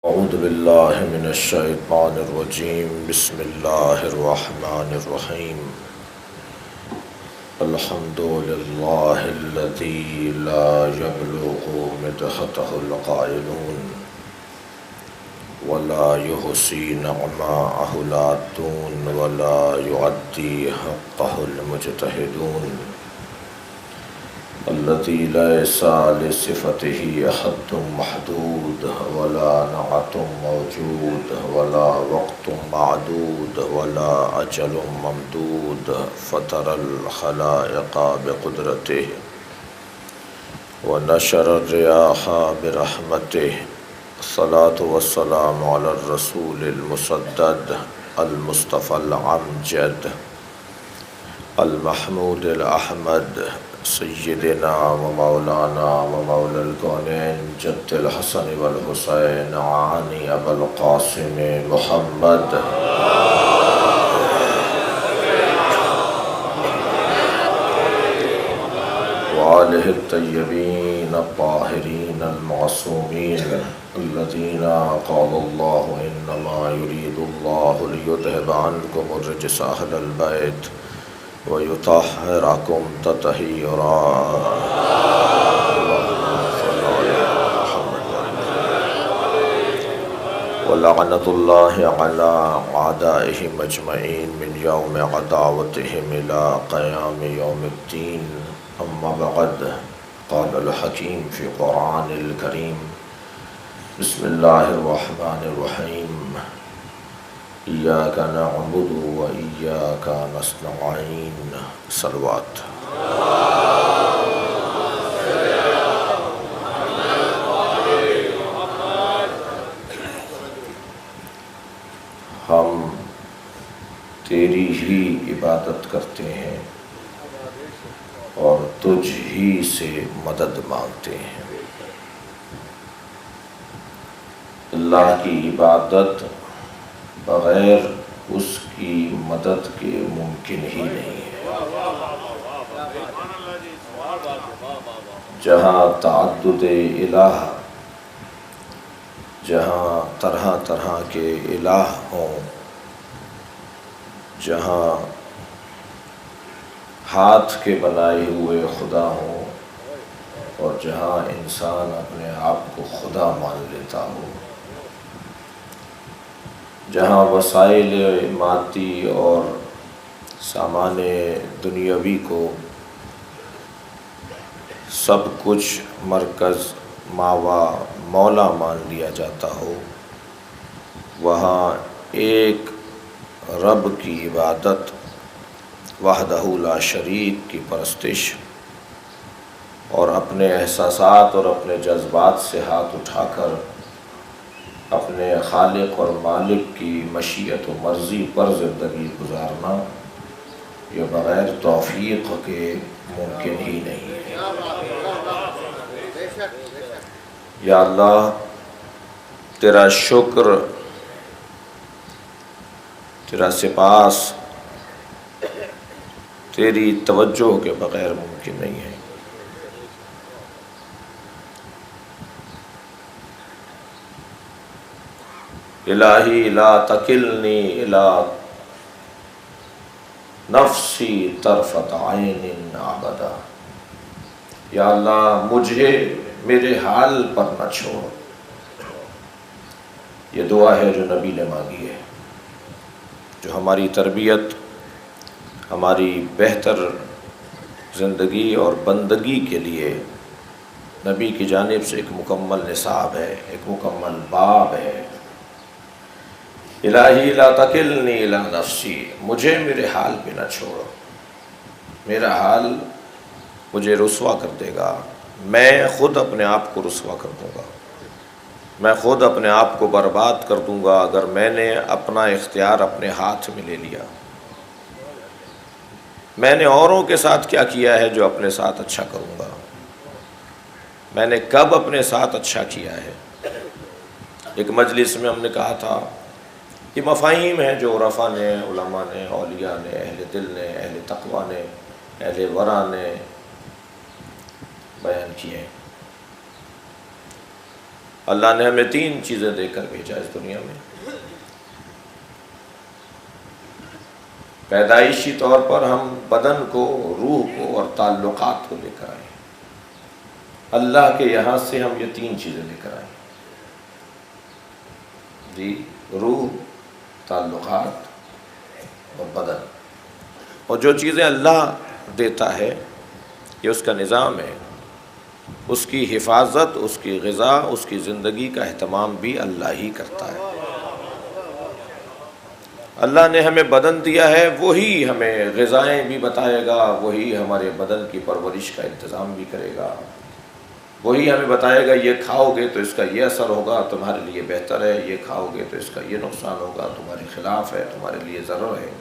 اعوذ باللہ من الشیطان الرجیم بسم اللہ الرحمن الرحیم الحمد للہ الذی لا یبلغ مدحتہ القائلون ولا یحصی نعماءہ العادون ولا یعدی حقہ المجتہدون الذي ليس لصفته حد محدود ولا نعت موجود ولا وقت معدود ولا أجل ممدود فطر الخلائق بقدرته ونشر الرياح برحمته الصلاة والسلام على الرسول المسدد المصطفى الأمجد المحمود الأحمد سیدنا و مولانا و مولا الکونین جد الحسن والحسین عانی ابو القاسم محمد وآلہ الطیبین الطاہرین المعصومین الذین قال اللہ انما یرید اللہ لیذہب عنکم الرجس اہل البیت وَيُطَهِّرَكُمْ تَطْهِيرًا وَلَعْنَةُ اللَّهِ عَلَىٰ أَعْدَائِهِمْ أَجْمَعِينَ مِنْ يَوْمِ عَدَاوَتِهِمْ إِلَىٰ قِيَامِ يَوْمِ الدِّينِ أَمَّا بَعْدُ قَالَ الْحَكِيمُ فِي القرآن الكريم بسم الله الرحمن الرحيم إياك نعبد وإياك نستعين صلوات ہم تیری ہی عبادت کرتے ہیں اور تجھ ہی سے مدد مانگتے ہیں۔ اللہ کی عبادت بغیر اس کی مدد کے ممکن ہی نہیں ہے۔ جہاں تعدد الہ، جہاں طرح طرح کے الہ ہوں، جہاں ہاتھ کے بنائے ہوئے خدا ہوں اور جہاں انسان اپنے آپ کو خدا مان لیتا ہو، جہاں وسائل مادی اور سامان دنیاوی کو سب کچھ مرکز ماوا مولا مان لیا جاتا ہو، وہاں ایک رب کی عبادت، وحدہ لا شریک کی پرستش اور اپنے احساسات اور اپنے جذبات سے ہاتھ اٹھا کر اپنے خالق اور مالک کی مشیت و مرضی پر زندگی گزارنا، یہ بغیر توفیق کے ممکن ہی نہیں ہے۔ یا اللہ، تیرا شکر، تیرا سپاس تیری توجہ کے بغیر ممکن نہیں ہے۔ الہی لا تکلنی الی نفسی طرفۃ عین ابدا، یا اللہ مجھے میرے حال پر نہ چھوڑ۔ یہ دعا ہے جو نبی نے مانگی ہے، جو ہماری تربیت، ہماری بہتر زندگی اور بندگی کے لیے نبی کی جانب سے ایک مکمل نصاب ہے، ایک مکمل باب ہے۔ الہی لا تکلنی الی نفسی، مجھے میرے حال پہ نہ چھوڑو، میرا حال مجھے رسوا کر دے گا، میں خود اپنے آپ کو رسوا کر دوں گا، میں خود اپنے آپ کو برباد کر دوں گا اگر میں نے اپنا اختیار اپنے ہاتھ میں لے لیا۔ میں نے اوروں کے ساتھ کیا کیا ہے جو اپنے ساتھ اچھا کروں گا، میں نے کب اپنے ساتھ اچھا کیا ہے۔ ایک مجلس میں ہم نے کہا تھا، یہ مفاہیم ہیں جو عرفاء نے، علماء نے، اولیاء نے، اہل دل نے، اہل تقویٰ نے، اہل ورع نے بیان کیے ہیں۔ اللہ نے ہمیں 3 چیزیں دے کر بھیجا اس دنیا میں۔ پیدائشی طور پر ہم بدن کو، روح کو اور تعلقات کو لے کر آئے۔ اللہ کے یہاں سے ہم یہ 3 چیزیں لے کر آئے جی، روح، تعلقات اور بدن۔ اور جو چیزیں اللہ دیتا ہے یہ اس کا نظام ہے، اس کی حفاظت، اس کی غذا، اس کی زندگی کا اہتمام بھی اللہ ہی کرتا ہے۔ اللہ نے ہمیں بدن دیا ہے، وہی ہمیں غذائیں بھی بتائے گا، وہی ہمارے بدن کی پرورش کا انتظام بھی کرے گا، وہی ہمیں بتائے گا یہ کھاؤ گے تو اس کا یہ اثر ہوگا، تمہارے لیے بہتر ہے، یہ کھاؤ گے تو اس کا یہ نقصان ہوگا، تمہارے خلاف ہے، تمہارے لیے ضرر ہے۔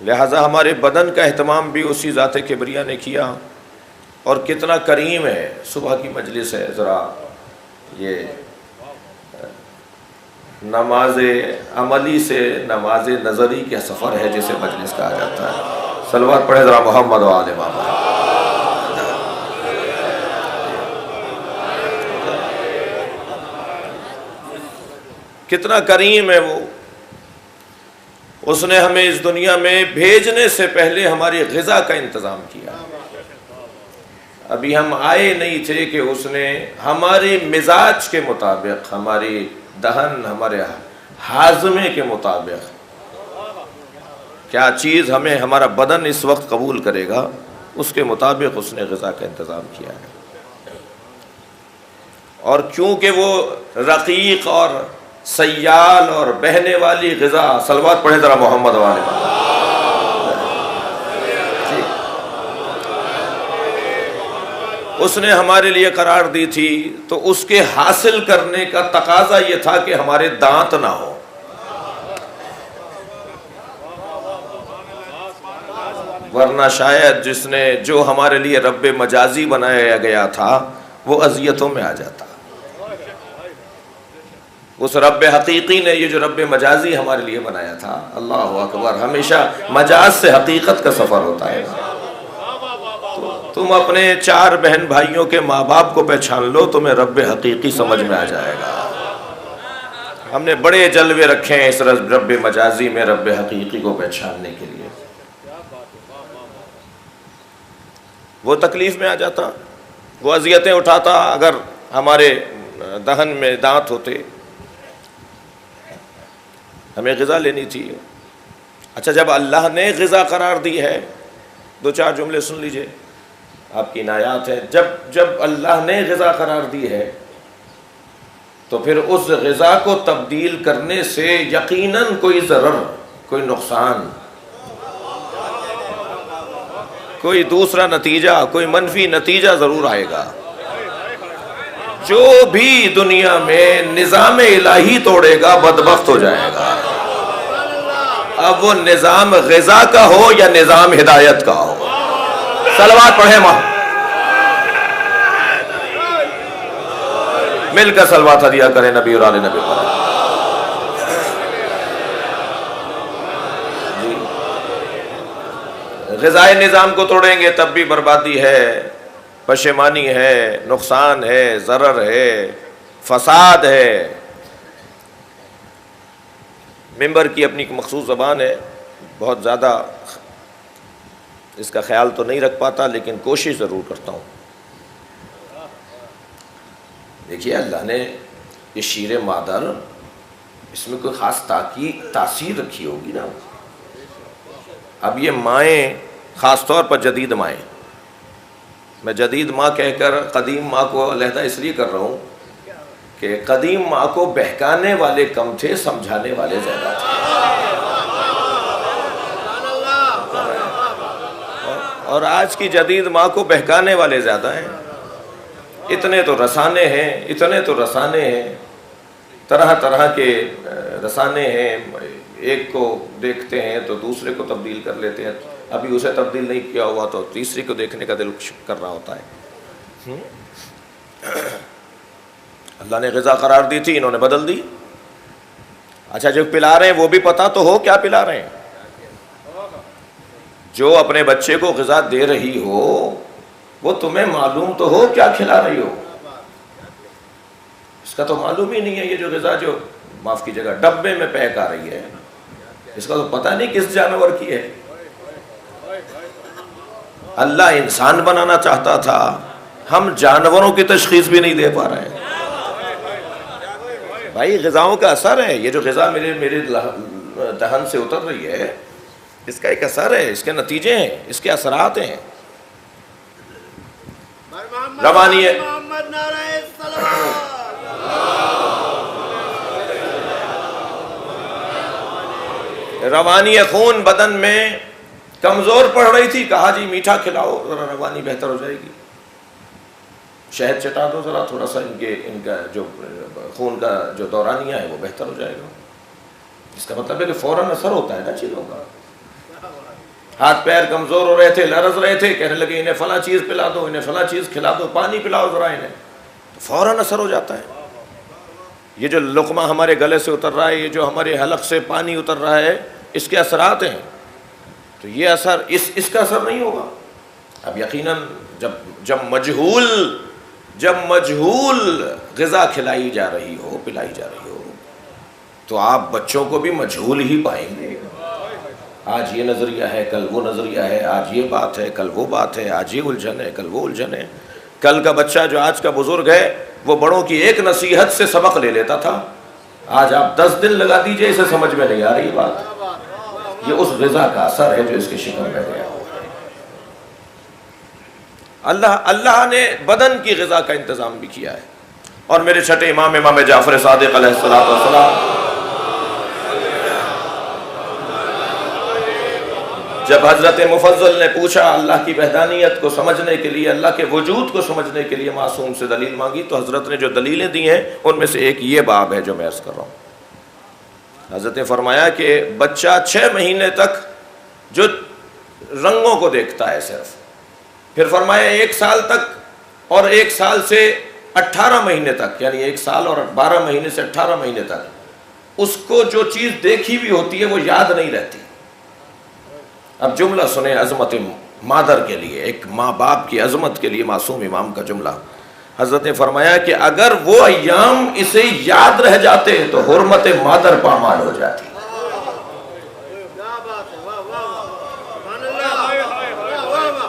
لہٰذا ہمارے بدن کا اہتمام بھی اسی ذات کبریہ نے کیا۔ اور کتنا کریم ہے، صبح کی مجلس ہے، ذرا یہ نماز عملی سے نماز نظری کا سفر ہے جسے مجلس کہا جاتا ہے۔ صلوات پڑھے ذرا محمد و آل محمد۔ کتنا کریم ہے وہ، اس نے ہمیں اس دنیا میں بھیجنے سے پہلے ہماری غذا کا انتظام کیا۔ ابھی ہم آئے نہیں تھے کہ اس نے ہمارے مزاج کے مطابق، ہماری دہن، ہمارے ہاضمے کے مطابق کیا چیز ہمیں ہمارا بدن اس وقت قبول کرے گا، اس کے مطابق اس نے غذا کا انتظام کیا ہے۔ اور کیونکہ وہ رقیق اور سیال اور بہنے والی غذا، صلوات پڑھے ذرا محمد والے، اس نے ہمارے لیے قرار دی تھی، تو اس کے حاصل کرنے کا تقاضا یہ تھا کہ ہمارے دانت نہ ہو۔ ورنہ شاید جو ہمارے لیے رب مجازی بنایا گیا تھا وہ اذیتوں میں آ جاتا۔ اس رب حقیقی نے یہ جو رب مجازی ہمارے لیے بنایا تھا، اللہ اکبر، ہمیشہ مجاز سے حقیقت کا سفر ہوتا ہے۔ تم اپنے 4 بہن بھائیوں کے ماں باپ کو پہچان لو، تمہیں رب حقیقی سمجھ میں آ جائے گا۔ ہم نے بڑے جلوے رکھے ہیں اس رب مجازی میں رب حقیقی کو پہچاننے کے لیے۔ وہ تکلیف میں آ جاتا، وہ اذیتیں اٹھاتا اگر ہمارے دہن میں دانت ہوتے۔ ہمیں غذا لینی تھی۔ اچھا، جب اللہ نے غذا قرار دی ہے، 2-4 جملے سن لیجئے، آپ کی عنایات ہے۔ جب اللہ نے غذا قرار دی ہے تو پھر اس غذا کو تبدیل کرنے سے یقیناً کوئی ضرر، کوئی نقصان، کوئی دوسرا نتیجہ، کوئی منفی نتیجہ ضرور آئے گا۔ جو بھی دنیا میں نظام الہی توڑے گا بدبخت ہو جائے گا، اب وہ نظام غذا کا ہو یا نظام ہدایت کا ہو۔ صلوات پڑھیں ماں، مل کر صلوات ہدیہ کریں نبی اور آل نبی پر۔ غذائی نظام کو توڑیں گے تب بھی بربادی ہے، پشیمانی ہے، نقصان ہے، ضرر ہے، فساد ہے۔ ممبر کی اپنی مخصوص زبان ہے، بہت زیادہ اس کا خیال تو نہیں رکھ پاتا، لیکن کوشش ضرور کرتا ہوں۔ دیکھیے، اللہ نے یہ شیر مادر، اس میں کوئی خاص تاثیر رکھی ہوگی نا۔ اب یہ مائیں، خاص طور پر جدید مائیں، میں جدید ماں کہہ کر قدیم ماں کو علیحدہ اس لیے کر رہا ہوں کہ قدیم ماں کو بہکانے والے کم تھے، سمجھانے والے زیادہ تھے۔ اور آج کی جدید ماں کو بہکانے والے زیادہ ہیں۔ اتنے تو رسانے ہیں، طرح طرح کے رسانے ہیں، ایک کو دیکھتے ہیں تو دوسرے کو تبدیل کر لیتے ہیں، ابھی اسے تبدیل نہیں کیا ہوا تو تیسری کو دیکھنے کا دل کر رہا ہوتا ہے۔ اللہ نے غذا قرار دی تھی، انہوں نے بدل دی۔ اچھا، جو پلا رہے ہیں وہ بھی پتہ تو ہو کیا پلا رہے ہیں۔ جو اپنے بچے کو غذا دے رہی ہو وہ تمہیں معلوم تو ہو کیا کھلا رہی ہو۔ اس کا تو معلوم ہی نہیں ہے یہ جو غذا جو معاف کی جگہ ڈبے میں پیک آ رہی ہے، اس کا تو پتہ نہیں کس جانور کی ہے۔ اللہ انسان بنانا چاہتا تھا، ہم جانوروں کی تشخیص بھی نہیں دے پا رہے ہیں۔ بھائی غذاؤں کا اثر ہے، یہ جو غذا میرے دہن سے اتر رہی ہے، اس کا ایک اثر ہے، اس کے نتیجے ہیں، اس کے اثرات ہیں۔ روانی ہے، روانی خون بدن میں کمزور پڑ رہی تھی، کہا جی میٹھا کھلاؤ ذرا روانی بہتر ہو جائے گی، شہد چٹا دو ذرا تھوڑا سا ان کا جو خون کا جو دورانیہ ہے وہ بہتر ہو جائے گا۔ اس کا مطلب ہے کہ فوراً اثر ہوتا ہے نا چیزوں کا۔ ہاتھ پیر کمزور ہو رہے تھے، لرز رہے تھے، کہنے لگے انہیں فلاں چیز پلا دو، انہیں فلاں چیز کھلا دو، پانی پلاؤ ذرا انہیں، تو فوراً اثر ہو جاتا ہے۔ یہ جو لقمہ ہمارے گلے سے اتر رہا ہے، یہ جو ہمارے حلق سے پانی اتر رہا ہے، اس کے اثرات ہیں، تو یہ اثر اس کا اثر نہیں ہوگا۔ اب یقیناً جب مجہول غذا کھلائی جا رہی ہو، پلائی جا رہی ہو، تو آپ بچوں کو بھی مجہول ہی پائیں گے۔ آج یہ نظریہ ہے، کل وہ نظریہ ہے، آج یہ بات ہے، کل وہ بات ہے، آج یہ الجھن ہے، کل وہ الجھن ہے۔ کل کا بچہ جو آج کا بزرگ ہے، وہ بڑوں کی ایک نصیحت سے سبق لے لیتا تھا، آج آپ 10 دن لگا دیجئے، اسے سمجھ میں نہیں آ رہی بات۔ یہ اس غذا کا اثر ہے جو اس کے شکم میں گیا۔ اللہ نے بدن کی غذا کا انتظام بھی کیا ہے۔ اور میرے چھٹے امام جعفر صادق علیہ السلام، جب حضرت مفضل نے پوچھا اللہ کی وحدانیت کو سمجھنے کے لیے، اللہ کے وجود کو سمجھنے کے لیے معصوم سے دلیل مانگی، تو حضرت نے جو دلیلیں دی ہیں ان میں سے ایک یہ باب ہے جو میں عرض کر رہا ہوں۔ حضرت نے فرمایا کہ بچہ 6 مہینے تک جو رنگوں کو دیکھتا ہے صرف، پھر فرمایا 1 سال تک، اور 1 سال سے 18 مہینے تک، یعنی 1 سال اور 12 مہینے سے 18 مہینے تک اس کو جو چیز دیکھی بھی ہوتی ہے وہ یاد نہیں رہتی۔ اب جملہ سنیں عظمت مادر کے لیے، ایک ماں باپ کی عظمت کے لیے معصوم امام کا جملہ۔ حضرت نے فرمایا کہ اگر وہ ایام اسے یاد رہ جاتے تو حرمت مادر پامال ہو جاتی۔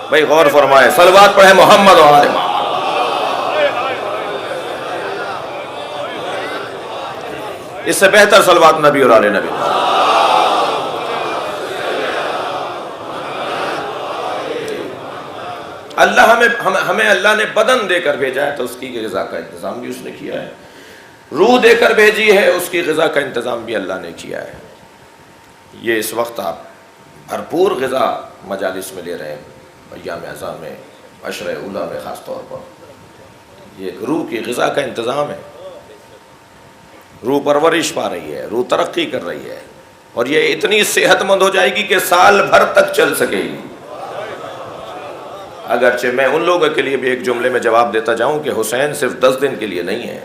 بھائی غور فرمائے، صلوات پڑھے محمد و آل محمد۔ اس سے بہتر صلوات نبی اور آل نبی۔ ہمیں اللہ نے بدن دے کر بھیجا ہے تو اس کی غذا کا انتظام بھی اس نے کیا ہے، روح دے کر بھیجی ہے، اس کی غذا کا انتظام بھی اللہ نے کیا ہے۔ یہ اس وقت آپ بھرپور غذا مجالس میں لے رہے ہیں، ایام اعزاء میں، عشر اولیٰ میں خاص طور پر، یہ ایک روح کی غذا کا انتظام ہے۔ روح پرورش پا رہی ہے، روح ترقی کر رہی ہے، اور یہ اتنی صحت مند ہو جائے گی کہ سال بھر تک چل سکے گی۔ اگرچہ میں ان لوگوں کے لیے بھی ایک جملے میں جواب دیتا جاؤں کہ حسین صرف 10 دن کے لیے نہیں ہے۔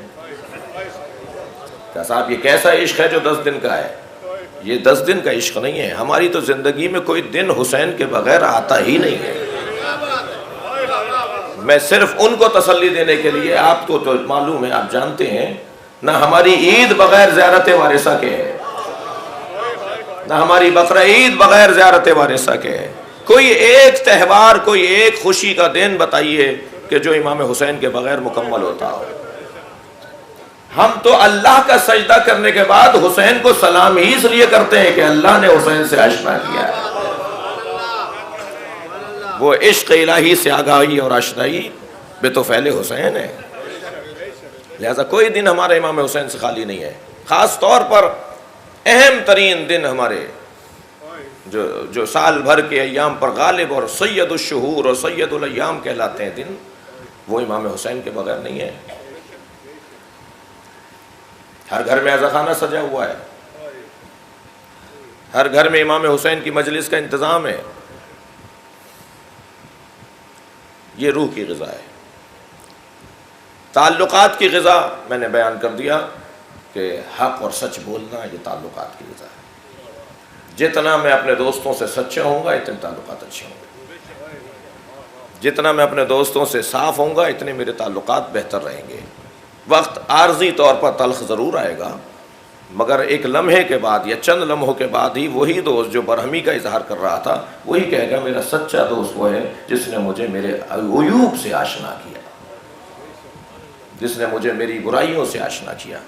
کہ صاحب یہ کیسا عشق ہے جو 10 دن کا ہے؟ یہ 10 دن کا عشق نہیں ہے، ہماری تو زندگی میں کوئی دن حسین کے بغیر آتا ہی نہیں ہے۔ میں صرف ان کو تسلی دینے کے لیے، آپ کو تو معلوم ہے، آپ جانتے ہیں، نہ ہماری عید بغیر زیارت وارثہ کے ہے، نہ ہماری بقرہ عید بغیر زیارت وارثہ کے ہے۔ کوئی ایک تہوار، کوئی ایک خوشی کا دن بتائیے کہ جو امام حسین کے بغیر مکمل ہوتا ہو۔ ہم تو اللہ کا سجدہ کرنے کے بعد حسین کو سلام ہی اس لیے کرتے ہیں کہ اللہ نے حسین سے آشنا کیا ہے۔ وہ عشق الہی سے آگاہی اور آشنائی بے توفیل حسین ہے۔ لہذا کوئی دن ہمارے امام حسین سے خالی نہیں ہے۔ خاص طور پر اہم ترین دن ہمارے جو سال بھر کے ایام پر غالب اور سید الشہور اور سید الایام کہلاتے ہیں دن، وہ امام حسین کے بغیر نہیں ہے۔ ہر گھر میں عزاخانہ سجا ہوا ہے، ہر گھر میں امام حسین کی مجلس کا انتظام ہے۔ یہ روح کی غذا ہے۔ تعلقات کی غذا میں نے بیان کر دیا کہ حق اور سچ بولنا، یہ تعلقات کی غذا ہے۔ جتنا میں اپنے دوستوں سے سچا ہوں گا اتنے تعلقات اچھے ہوں گے، جتنا میں اپنے دوستوں سے صاف ہوں گا اتنے میرے تعلقات بہتر رہیں گے۔ وقت عارضی طور پر تلخ ضرور آئے گا، مگر ایک لمحے کے بعد یا چند لمحوں کے بعد ہی وہی دوست جو برہمی کا اظہار کر رہا تھا وہی کہے گا میرا سچا دوست وہ ہے جس نے مجھے میرے عیوب سے آشنا کیا، جس نے مجھے میری برائیوں سے آشنا کیا۔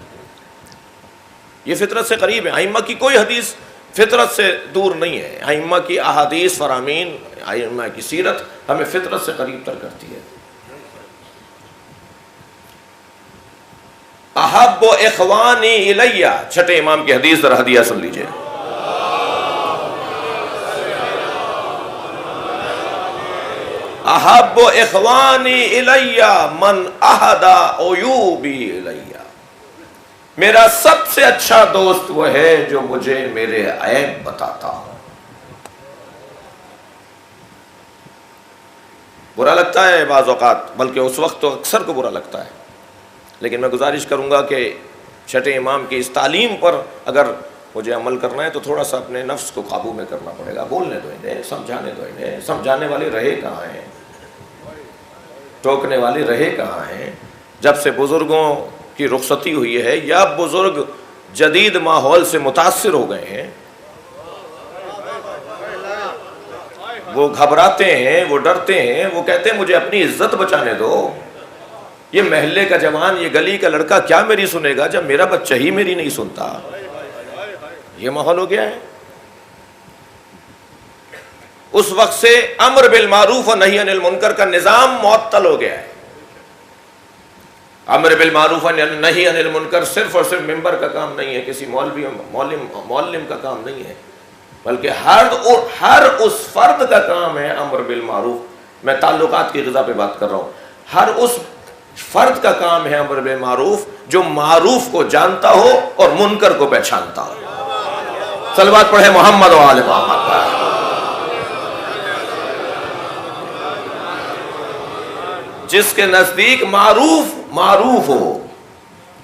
یہ فطرت سے قریب ہے۔ ائمہ کی کوئی حدیث فطرت سے دور نہیں ہے۔ ائمہ کی احادیث فرامین، ائمہ کی سیرت ہمیں فطرت سے قریب تر کرتی ہے۔ احب اخوانی الیہ، چھٹے امام کی حدیث ذرا ہدیہ سن لیجئے۔ احب اخوانی الیہ من اہدی عیوبی الیہ، میرا سب سے اچھا دوست وہ ہے جو مجھے میرے عیب بتاتا ہو۔ برا لگتا ہے بعض اوقات، بلکہ اس وقت تو اکثر کو برا لگتا ہے، لیکن میں گزارش کروں گا کہ چھٹے امام کی اس تعلیم پر اگر مجھے عمل کرنا ہے تو تھوڑا سا اپنے نفس کو قابو میں کرنا پڑے گا۔ بولنے دو انہیں، سمجھانے دو انہیں۔ سمجھانے والے رہے کہاں ہیں؟ ٹوکنے والے رہے کہاں ہیں؟ جب سے بزرگوں کی رخصتی ہوئی ہے یا بزرگ جدید ماحول سے متاثر ہو گئے ہیں، وہ گھبراتے ہیں، وہ ڈرتے ہیں، وہ کہتے ہیں مجھے اپنی عزت بچانے دو۔ یہ محلے کا جوان، یہ گلی کا لڑکا کیا میری سنے گا جب میرا بچہ ہی میری نہیں سنتا؟ یہ ماحول ہو گیا ہے۔ اس وقت سے امر بالمعروف و نہی عن المنکر کا نظام معطل ہو گیا ہے۔ امر بالمعروف و نہی عن المنکر صرف اور صرف ممبر کا کام نہیں ہے، کسی مولوی معلم کا کام نہیں ہے، بلکہ ہر اس فرد کا کام ہے امر بالمعروف۔ میں تعلقات کی غذا پہ بات کر رہا ہوں۔ ہر اس فرد کا کام ہے امر بالمعروف جو معروف کو جانتا ہو اور منکر کو پہچانتا ہو۔ صلوات پڑھے محمد و آل محمد پر۔ جس کے نزدیک معروف ہو،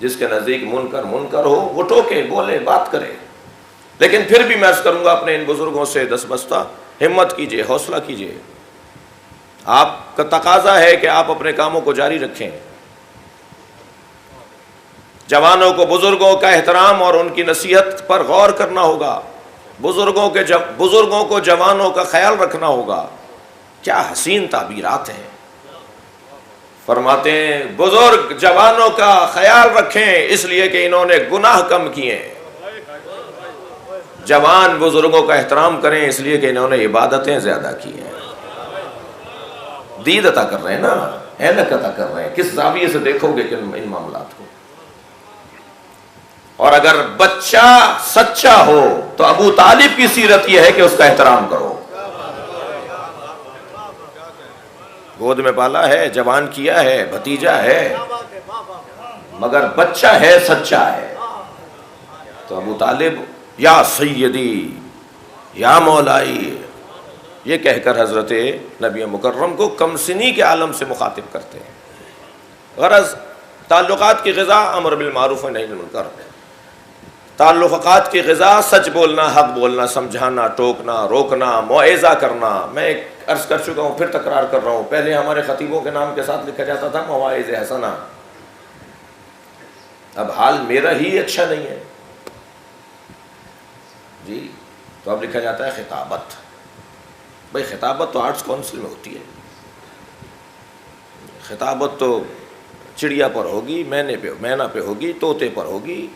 جس کے نزدیک منکر ہو، وہ ٹوکے، بولے، بات کرے۔ لیکن پھر بھی میں عرض کروں گا اپنے ان بزرگوں سے دستبستہ ہمت کیجئے، حوصلہ کیجئے۔ آپ کا تقاضا ہے کہ آپ اپنے کاموں کو جاری رکھیں۔ جوانوں کو بزرگوں کا احترام اور ان کی نصیحت پر غور کرنا ہوگا، بزرگوں کو جوانوں کا خیال رکھنا ہوگا۔ کیا حسین تعبیرات ہیں۔ فرماتے ہیں بزرگ جوانوں کا خیال رکھیں اس لیے کہ انہوں نے گناہ کم کیے، جوان بزرگوں کا احترام کریں اس لیے کہ انہوں نے عبادتیں زیادہ کی ہیں۔ دید عطا کر رہے ہیں نا، اینک عطا کر رہے ہیں۔ کس زاویے سے دیکھو گے کہ ان معاملات کو۔ اور اگر بچہ سچا ہو تو ابو طالب کی سیرت یہ ہے کہ اس کا احترام کرو۔ گود میں پالا ہے، جوان کیا ہے، بھتیجا ہے، مگر بچہ ہے، سچا ہے، تو ابو طالب یا سیدی یا مولائی یہ کہہ کر حضرت نبی مکرم کو کم سنی کے عالم سے مخاطب کرتے ہیں۔ غرض تعلقات کی غذا امر بالمعروف و نہی عن المنکر، تعلقات کی غذا سچ بولنا، حق بولنا، سمجھانا، ٹوکنا، روکنا، موعظہ کرنا۔ میں ایک عرض کر چکا ہوں، پھر تکرار کر رہا ہوں، پہلے ہمارے خطیبوں کے نام کے ساتھ لکھا جاتا تھا مواعظ حسنہ، اب حال میرا ہی اچھا نہیں ہے جی، تو اب لکھا جاتا ہے خطابت۔ بھائی خطابت تو آرٹس کونسل میں ہوتی ہے، خطابت تو چڑیا پر ہوگی، مینا پہ ہوگی، طوطے پر ہوگی،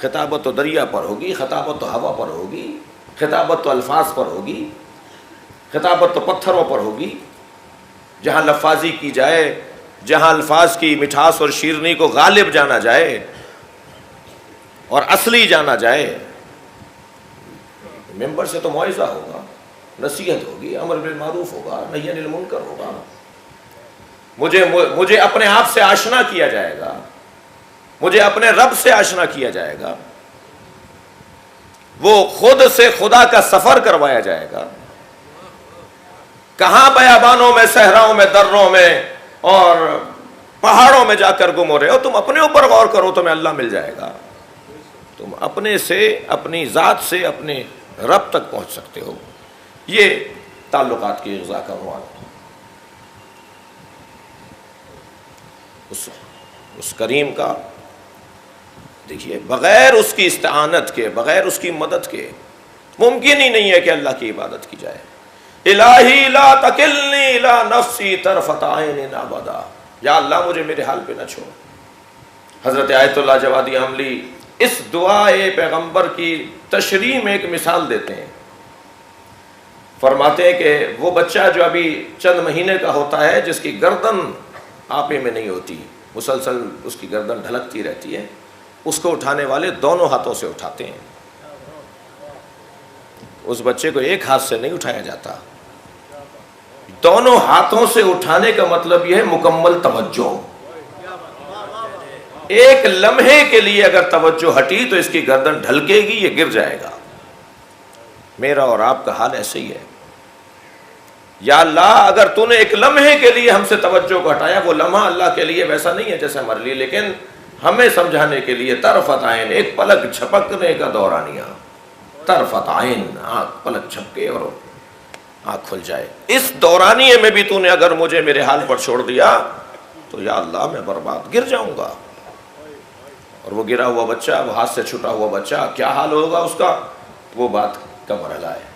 خطابت تو دریا پر ہوگی، خطابت تو ہوا پر ہوگی، خطابت تو الفاظ پر ہوگی، خطابت تو پتھروں پر ہوگی۔ جہاں لفاظی کی جائے، جہاں الفاظ کی مٹھاس اور شیرنی کو غالب جانا جائے اور اصلی جانا جائے، ممبر سے تو موعظہ ہوگا، نصیحت ہوگی، امر بالمعروف ہوگا، نہی عن المنکر ہوگا، مجھے اپنے آپ سے آشنا کیا جائے گا، مجھے اپنے رب سے آشنا کیا جائے گا، وہ خود سے خدا کا سفر کروایا جائے گا۔ کہاں بیابانوں میں، صحراؤں میں، دروں میں اور پہاڑوں میں جا کر گم ہو رہے ہو، تم اپنے اوپر غور کرو، تمہیں اللہ مل جائے گا۔ تم اپنے سے، اپنی ذات سے، اپنے رب تک پہنچ سکتے ہو۔ یہ تعلقات کی غذا کا عنوان۔ اس کریم کا دیکھیے بغیر اس کی استعانت کے، بغیر اس کی مدد کے ممکن ہی نہیں ہے کہ اللہ کی عبادت کی جائے. الہی لا تکلنی الی نفسی طرفۃ عین ابدا، یا اللہ مجھے میرے حال پہ نہ چھوڑ. حضرت آیت اللہ جوادی عملی اس دعائے پیغمبر کی تشریح میں ایک مثال دیتے ہیں. فرماتے ہیں کہ وہ بچہ جو ابھی چند مہینے کا ہوتا ہے، جس کی گردن آپے میں نہیں ہوتی، مسلسل اس کی گردن ڈھلکتی رہتی ہے، اس کو اٹھانے والے دونوں ہاتھوں سے اٹھاتے ہیں. اس بچے کو ایک ہاتھ سے نہیں اٹھایا جاتا، دونوں ہاتھوں سے اٹھانے کا مطلب یہ ہے مکمل توجہ. ایک لمحے کے لیے اگر توجہ ہٹی تو اس کی گردن ڈھلکے گی، یہ گر جائے گا. میرا اور آپ کا حال ایسے ہی ہے. یا اللہ اگر تو نے ایک لمحے کے لیے ہم سے توجہ کو ہٹایا، وہ لمحہ اللہ کے لیے ویسا نہیں ہے جیسے ہمارے لیے، لیکن ہمیں سمجھانے کے لیے طرفت عین، ایک پلک جھپکنے کا دورانیہ، طرفت عین، آنکھ پلک جھپکے اور آنکھ کھل جائے. اس دورانیے میں بھی تو نے اگر مجھے میرے حال پر چھوڑ دیا تو یا اللہ میں برباد، گر جاؤں گا. اور وہ گرا ہوا بچہ، وہ ہاتھ سے چھٹا ہوا بچہ، کیا حال ہوگا اس کا؟ وہ بات کا مرحلہ ہے.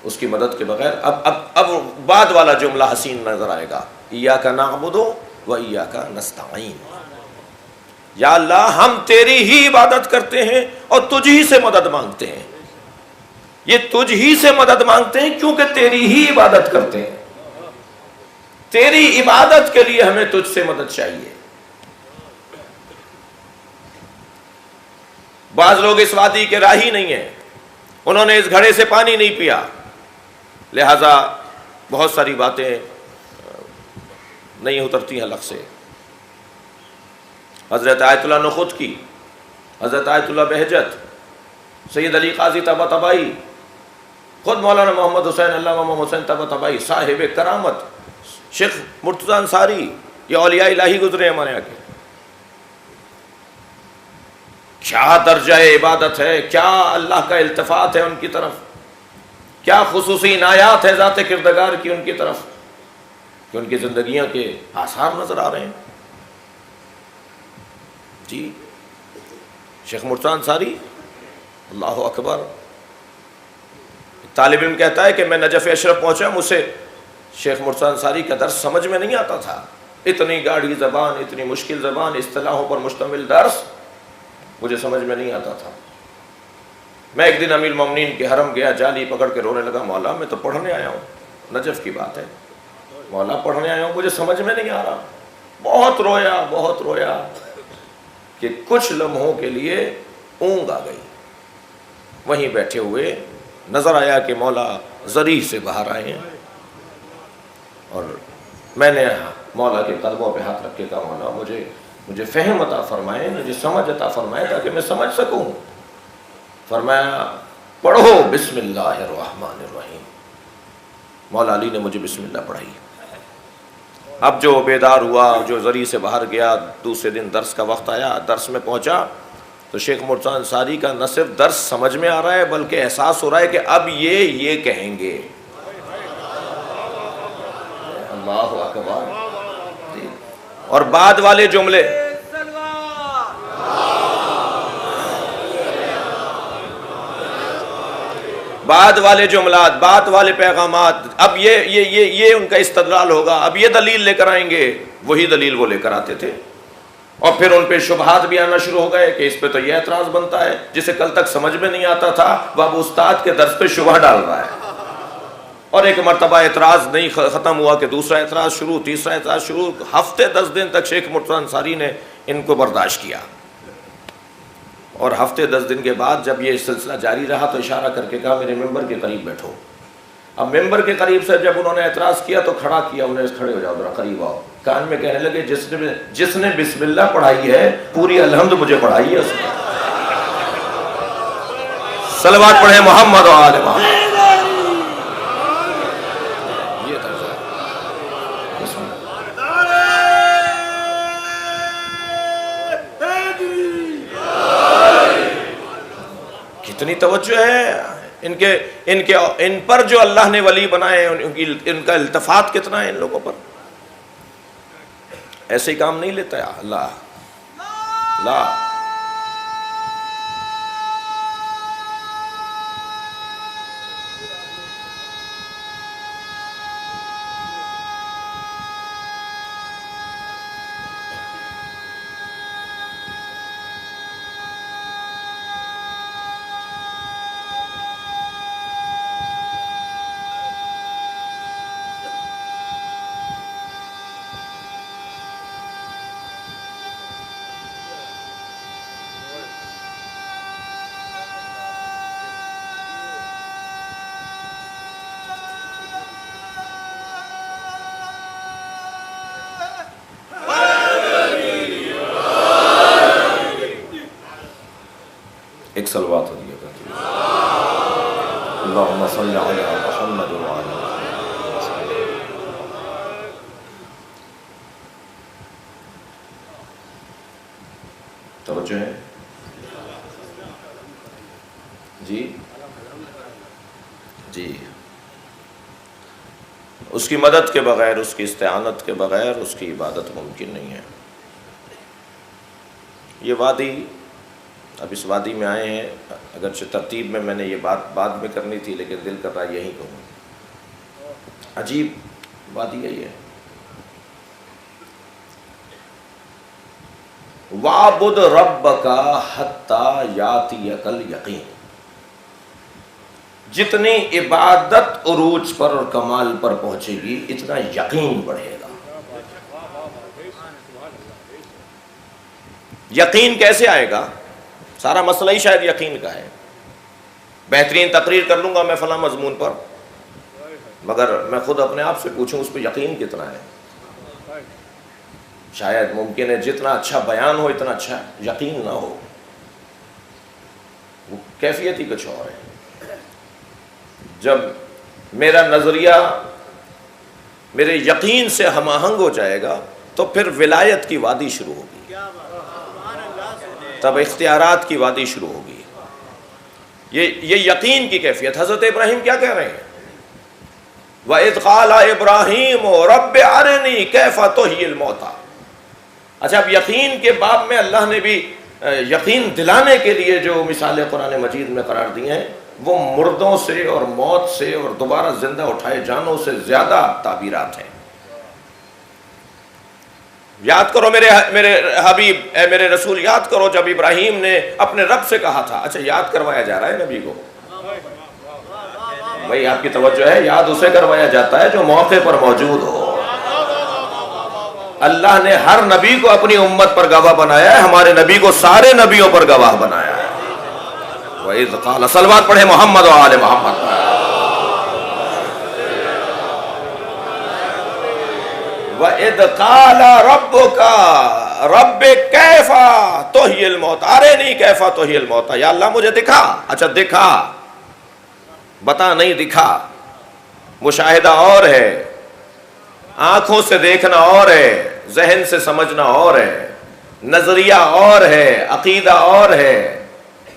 اس کی مدد کے بغیر اب بعد والا جملہ حسین نظر آئے گا، ایاک نعبد و ایاک نستعین. یا اللہ ہم تیری ہی عبادت کرتے ہیں اور تجھ ہی سے مدد مانگتے ہیں. یہ تجھ ہی سے مدد مانگتے ہیں کیونکہ تیری ہی عبادت کرتے ہیں. تیری عبادت کے لیے ہمیں تجھ سے مدد چاہیے. بعض لوگ اس وادی کے راہی نہیں ہیں، انہوں نے اس گھڑے سے پانی نہیں پیا، لہذا بہت ساری باتیں نہیں اترتی حلق سے. حضرت آیت اللہ نخود کی، حضرت آیت اللہ بہجت، سید علی قاضی طباطبائی، خود مولانا محمد حسین، علامہ محمد حسین طباطبائی صاحب کرامت، شیخ مرتضیٰ انصاری، یہ اولیاء الہی گزرے ہمارے یہاں کے. کیا درجہ عبادت ہے، کیا اللہ کا التفات ہے ان کی طرف، کیا خصوصی عنایات ہے ذات کردگار کی ان کی طرف کہ ان کی زندگیوں کے آثار نظر آ رہے ہیں. جی شیخ مرتضیٰ انصاری، اللہ اکبر. طالب علم کہتا ہے کہ میں نجف اشرف پہنچا، مجھ سے شیخ مرتضیٰ انصاری کا درس سمجھ میں نہیں آتا تھا. اتنی گاڑی زبان، اتنی مشکل زبان، اصطلاحوں پر مشتمل درس مجھے سمجھ میں نہیں آتا تھا. میں ایک دن امیر المومنین کے حرم گیا، جالی پکڑ کے رونے لگا، مولا میں تو پڑھنے آیا ہوں، نجف کی بات ہے، مولا پڑھنے آیا ہوں، مجھے سمجھ میں نہیں آ رہا. بہت رویا، بہت رویا کہ کچھ لمحوں کے لیے اونگ آ گئی. وہیں بیٹھے ہوئے نظر آیا کہ مولا ذریح سے باہر آئے ہیں، اور میں نے مولا کے قدموں پہ ہاتھ رکھ کے کہا مولا مجھے فہم عطا فرمائے، مجھے سمجھ عطا فرمائے تاکہ میں سمجھ سکوں. فرمایا پڑھو بسم اللہ الرحمن الرحیم. مولا علی نے مجھے بسم اللہ پڑھائی. اب جو بیدار ہوا، جو ذریح سے باہر گیا، دوسرے دن درس کا وقت آیا، درس میں پہنچا تو شیخ مرتضیٰ انصاری کا نہ صرف درس سمجھ میں آ رہا ہے بلکہ احساس ہو رہا ہے کہ اب یہ کہیں گے. اللہ اکبر. اور بعد والے جملے، بعد والے جملات، بعد والے پیغامات، اب یہ ان کا استدلال ہوگا، اب یہ دلیل لے کر آئیں گے. وہی دلیل وہ لے کر آتے تھے، اور پھر ان پہ شبہات بھی آنا شروع ہو گئے کہ اس پہ تو یہ اعتراض بنتا ہے، جسے کل تک سمجھ میں نہیں آتا تھا وہ اب استاد کے درس پہ شبہ ڈال رہا ہے. اور ایک مرتبہ اعتراض نہیں ختم ہوا کہ دوسرا اعتراض شروع، تیسرا اعتراض شروع. ہفتے 10 دن تک شیخ مرتضیٰ انصاری نے ان کو برداشت کیا، اور ہفتے 10 دن کے بعد جب یہ سلسلہ جاری رہا تو اشارہ کر کے کہا میرے ممبر کے قریب بیٹھو. اب ممبر کے قریب سے جب انہوں نے اعتراض کیا تو کھڑا کیا انہیں، کھڑے ہو جاؤ ذرا قریب آؤ. کان میں کہنے لگے جس نے بسم اللہ پڑھائی ہے پوری الحمد مجھے پڑھائی ہے اس نے. صلوات پڑھیں محمد و آل محمد. کتنی توجہ ہے ان پر جو اللہ نے ولی بنائے، ان کا التفات کتنا ہے ان لوگوں پر. ایسے ہی کام نہیں لیتا ہے اللہ. لا ایک صلوات ہدیہ کرتی ہے اللہم صلی علی محمد وعلی توجہ ہے جی جی اس کی مدد کے بغیر، اس کی استعانت کے بغیر اس کی عبادت ممکن نہیں ہے۔ یہ وادی، اب اس وادی میں آئے ہیں، اگرچہ ترتیب میں نے یہ بات بعد میں کرنی تھی لیکن دل کر رہا یہی کہوں۔ عجیب وادی ہے یہ۔ وَاعْبُدْ رَبَّكَ حَتَّى يَأْتِيَكَ الْيَقِينُ، جتنی عبادت عروج پر اور کمال پر پہنچے گی اتنا یقین بڑھے گا۔ یقین کیسے آئے گا؟ سارا مسئلہ ہی شاید یقین کا ہے۔ بہترین تقریر کر لوں گا میں فلاں مضمون پر، مگر میں خود اپنے آپ سے پوچھوں اس پہ یقین کتنا ہے؟ شاید ممکن ہے جتنا اچھا بیان ہو اتنا اچھا یقین نہ ہو، وہ کیفیت ہی کچھ اور ہے۔ جب میرا نظریہ میرے یقین سے ہم آہنگ ہو جائے گا تو پھر ولایت کی وادی شروع ہوگی، تب اختیارات کی وادی شروع ہوگی۔ یہ یقین کی کیفیت۔ حضرت ابراہیم کیا کہہ رہے ہیں؟ وَإِذْ قَالَ إِبْرَاهِيمُ رَبِّ أَرِنِي كَيْفَ تُحْيِي الْمَوْتَىٰ۔ اچھا، اب یقین کے باب میں اللہ نے بھی یقین دلانے کے لیے جو مثالیں قرآن مجید میں قرار دی ہیں وہ مردوں سے اور موت سے اور دوبارہ زندہ اٹھائے جانوں سے زیادہ تعبیرات ہیں۔ یاد کرو میرے حبیب، اے میرے رسول، یاد کرو جب ابراہیم نے اپنے رب سے کہا تھا۔ اچھا، یاد کروایا جا رہا ہے نبی کو، بھائی آپ کی توجہ ہے، یاد اسے کروایا جاتا ہے جو موقع پر موجود ہو۔ اللہ نے ہر نبی کو اپنی امت پر گواہ بنایا ہے، ہمارے نبی کو سارے نبیوں پر گواہ بنایا ہے۔ وَإِذْ قَالَ، صلوات پڑھے محمد و آل محمد۔ وَإِذْ قَالَ رَبُّكَ رَبِّ كَيْفَ تُحْيِي الْمَوْتَىٰ أَرِنِي كَيْفَ تُحْيِي الْمَوْتَىٰ، یا اللہ مجھے دکھا۔ اچھا دکھا، بتا نہیں دکھا۔ مشاہدہ اور ہے، آنکھوں سے دیکھنا اور ہے، ذہن سے سمجھنا اور ہے، نظریہ اور ہے، عقیدہ اور ہے،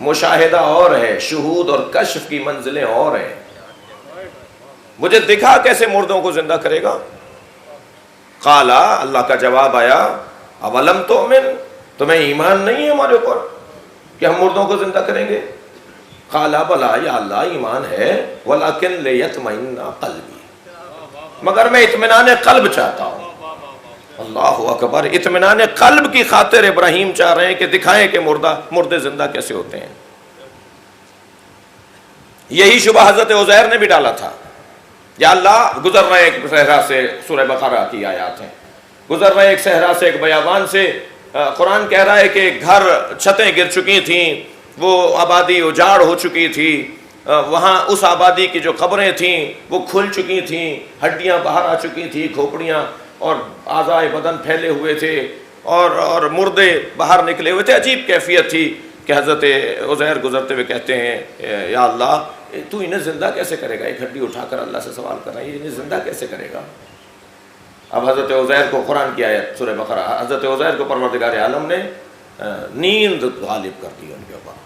مشاہدہ اور ہے، شہود اور کشف کی منزلیں اور ہیں۔ مجھے دکھا کیسے مردوں کو زندہ کرے گا؟ قالا، اللہ کا جواب آیا، اولم تؤمن، تمہیں ایمان نہیں ہے ہمارے اوپر کہ ہم مردوں کو زندہ کریں گے؟ قالا بلا، یا اللہ ایمان ہے، ولکن لیطمئن قلبی، مگر میں اطمینان قلب چاہتا ہوں۔ اللہ اکبر، اطمینان قلب کی خاطر ابراہیم چاہ رہے ہیں کہ دکھائیں کہ مردے زندہ کیسے ہوتے ہیں۔ یہی شبہ حضرت عزیر نے بھی ڈالا تھا۔ یا اللہ، گزر رہے ایک صحرا سے، سورہ بقرہ کی آیات ہیں، گزر رہے ایک صحرا سے، ایک بیابان سے، قرآن کہہ رہا ہے کہ گھر چھتیں گر چکی تھیں، وہ آبادی اجاڑ ہو چکی تھی، وہاں اس آبادی کی جو قبریں تھیں وہ کھل چکی تھیں، ہڈیاں باہر آ چکی تھیں، کھوپڑیاں اور اعضائے بدن پھیلے ہوئے تھے اور مردے باہر نکلے ہوئے تھے۔ عجیب کیفیت تھی کہ حضرت عزیر گزرتے ہوئے کہتے ہیں، یا اللہ تو انہیں زندہ کیسے کرے گا؟ ایک ہڈی اٹھا کر اللہ سے سوال کر رہے ہیں، انہیں زندہ کیسے کرے گا؟ اب حضرت عزیر کو قرآن کی آیت سورہ بقرہ، حضرت عزیر کو پروردگار عالم نے نیند غالب کر دی ان کے اوپر۔